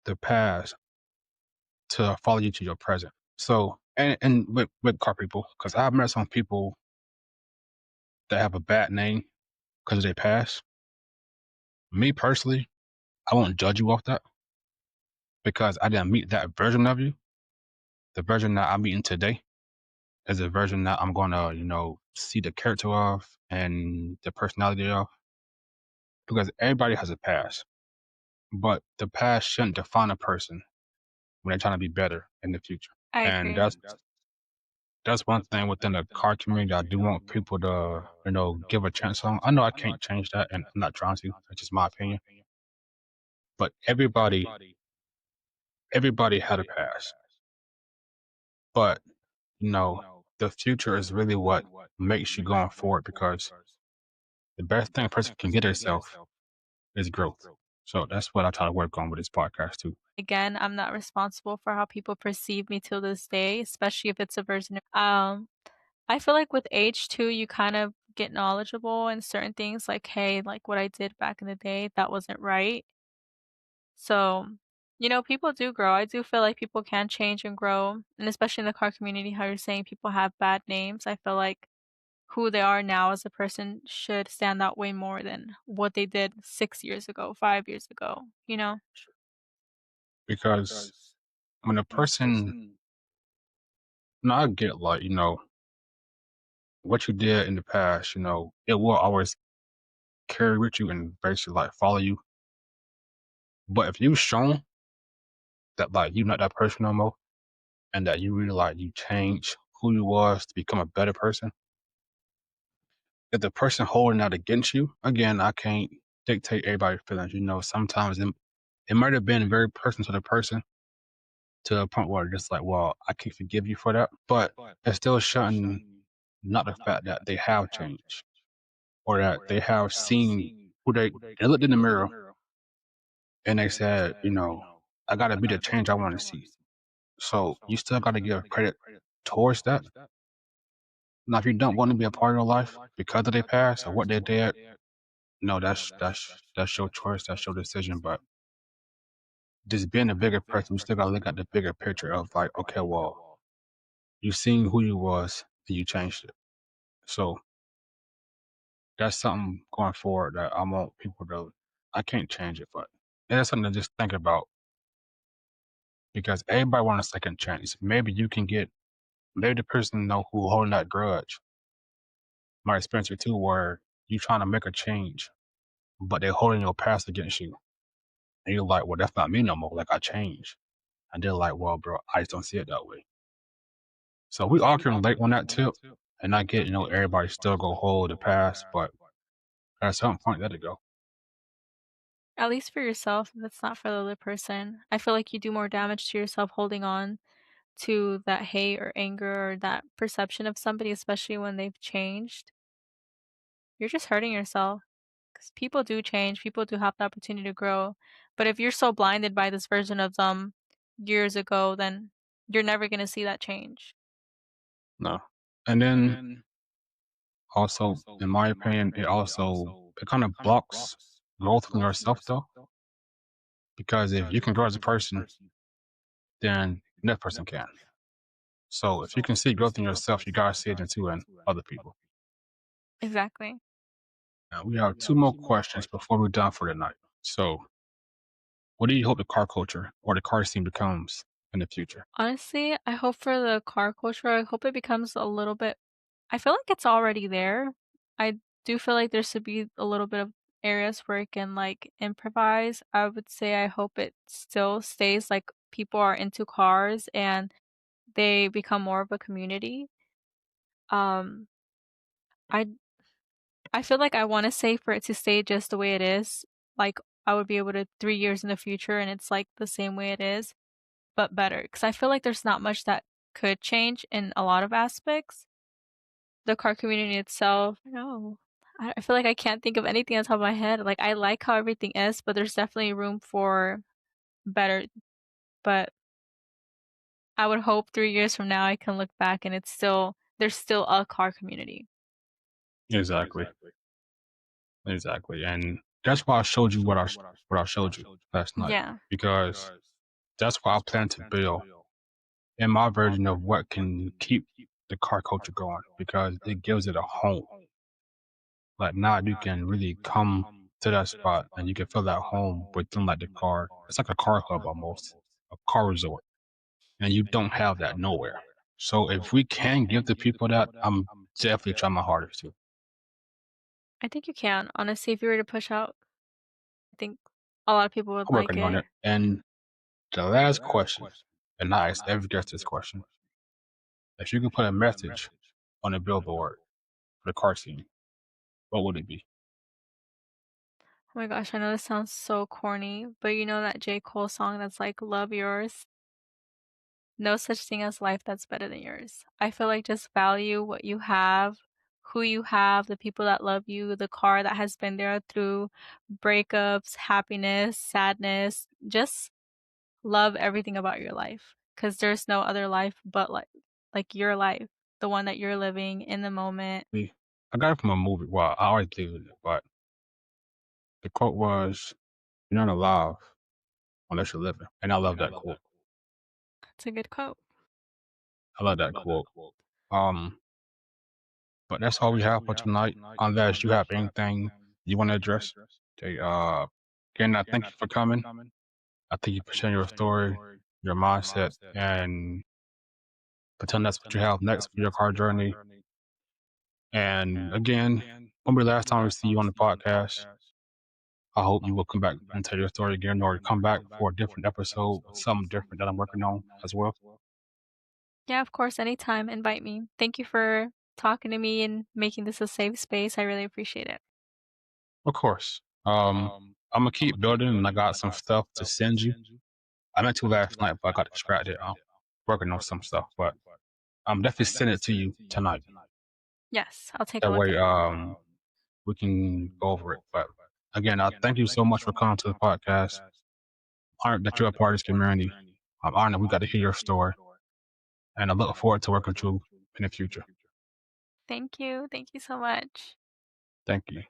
the past to follow you to your present. So and with car people, because I've met some people that have a bad name because of their past. Me personally, I won't judge you off that because I didn't meet that version of you. The version that I'm meeting today is a version that I'm gonna, see the character of and the personality of. Because everybody has a past. But the past shouldn't define a person when they're trying to be better in the future. I And agree. that's one thing within the car community I do want people to, give a chance on. I know I can't change that and I'm not trying to. That's just my opinion. But everybody had a past. But, you know, the future is really what makes you going forward because the best thing a person can get herself is growth. So that's what I try to work on with this podcast too. Again, I'm not responsible for how people perceive me till this day, especially if it's a version of I feel like with age too, you kind of get knowledgeable in certain things like, hey, like what I did back in the day, that wasn't right. So, people do grow. I do feel like people can change and grow. And especially in the car community, how you're saying people have bad names. I feel like who they are now as a person should stand out way more than what they did 6 years ago, 5 years ago, you know? Because when a person, I get like, what you did in the past, it will always carry with you and basically like follow you. But if you've shown that like you're not that person no more, and that you really like you change who you was to become a better person. If the person holding that against you, again, I can't dictate everybody's feelings. Sometimes it might have been very personal to the person to a point where it's just like, well, I can't forgive you for that. But it's still shutting not the fact that they have changed or that they have seen who they looked in the mirror and they said, I gotta be the change I want to see. So you still gotta give credit towards that. Now if you don't want to be a part of your life because of their past or what they did, no, that's your choice, that's your decision. But just being a bigger person, you still gotta look at the bigger picture of like, okay, well, you seen who you was and you changed it. So that's something going forward that I want people to I can't change it, but it's something to just think about because everybody want a second chance. Maybe the person know who holding that grudge might experience it too, where you trying to make a change, but they're holding your past against you. And you're like, well, that's not me no more. Like I changed. And they're like, well, bro, I just don't see it that way. So we all can relate on that tip. And I get, everybody still go hold the past, but at some point let it go. At least for yourself, that's not for the other person. I feel like you do more damage to yourself holding on to that hate or anger or that perception of somebody, especially when they've changed. You're just hurting yourself because people do change, people do have the opportunity to grow. But if you're so blinded by this version of them years ago, then you're never going to see that change. No. And then also, in my opinion, it kind of blocks growth from yourself though. Because if you can grow as a person, then that person can. So if you can see growth in yourself, you gotta see it in other people. Exactly. Now we have two more questions before we're done for the night. So what do you hope the car culture or the car scene becomes in the future? Honestly, I hope for the car culture, I hope it becomes a little bit I feel like it's already there. I do feel like there should be a little bit of areas where it can like improvise. I would say I hope it still stays like people are into cars and they become more of a community. Um I I feel like I want to say for it to stay just the way it is. Like I would be able to 3 years in the future and it's like the same way it is, but better cuz I feel like there's not much that could change in a lot of aspects. The car community itself, no. I feel like I can't think of anything on top of my head. Like, I like how everything is, but there's definitely room for better. But I would hope 3 years from now I can look back and there's still a car community. Exactly. Exactly. And that's why I showed you what I showed you last night. Yeah. Because that's what I plan to build in my version of what can keep the car culture going because it gives it a home. Like now you can really come to that spot and you can feel that home within like the car. It's like a car hub almost, a car resort. And you don't have that nowhere. So if we can give the people that, I'm definitely trying my hardest to. I think you can. Honestly, if you were to push out, I think a lot of people would I'm like working on it. it. And the last question, and I ask every guest this question. If you could put a message on a billboard for the car scene, what would it be? Oh my gosh, I know this sounds so corny, but you know that J. Cole song that's like "Love Yours"? No such thing as life that's better than yours. I feel like just value what you have, who you have, the people that love you, the car that has been there through breakups, happiness, sadness. Just love everything about your life because there's no other life but like your life, the one that you're living in the moment. I got it from a movie. Well, I always believe in it, but the quote was, "You're not alive unless you're living." And I love that quote. It's a good quote. I love that quote. Um, but that's all we have for tonight. Unless you have anything you want to address. Okay. Again, I thank you for coming. I thank you for sharing your story, your mindset, and pretend that's what you have next for your car journey. And again, when be the last time we see you on the podcast? I hope you will come back and tell your story again or come back for a different episode, something different that I'm working on as well. Yeah, of course, anytime, invite me. Thank you for talking to me and making this a safe space. I really appreciate it. Of course. I'm gonna keep building, and I got some stuff to send you. I meant to last night, but I got distracted. I'm working on some stuff, but I'm definitely sending it to you tonight. Yes, I'll take a That look way, at it. we can go over it. But again, thank you so much for coming to the podcast. Honored that you're a part of this community. I'm honored we got to hear your story, and I look forward to working with you in the future. Thank you. Thank you so much. Thank you.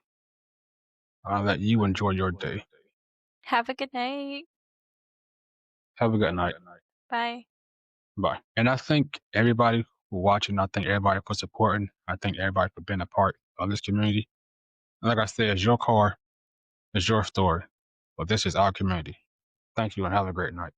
I'll let you enjoy your day. Have a good night. Have a good night. Bye. Bye. And I thank everybody for watching. I thank everybody for supporting. I thank everybody for being a part of this community. And like I said, it's your car, it's your story, but this is our community. Thank you and have a great night.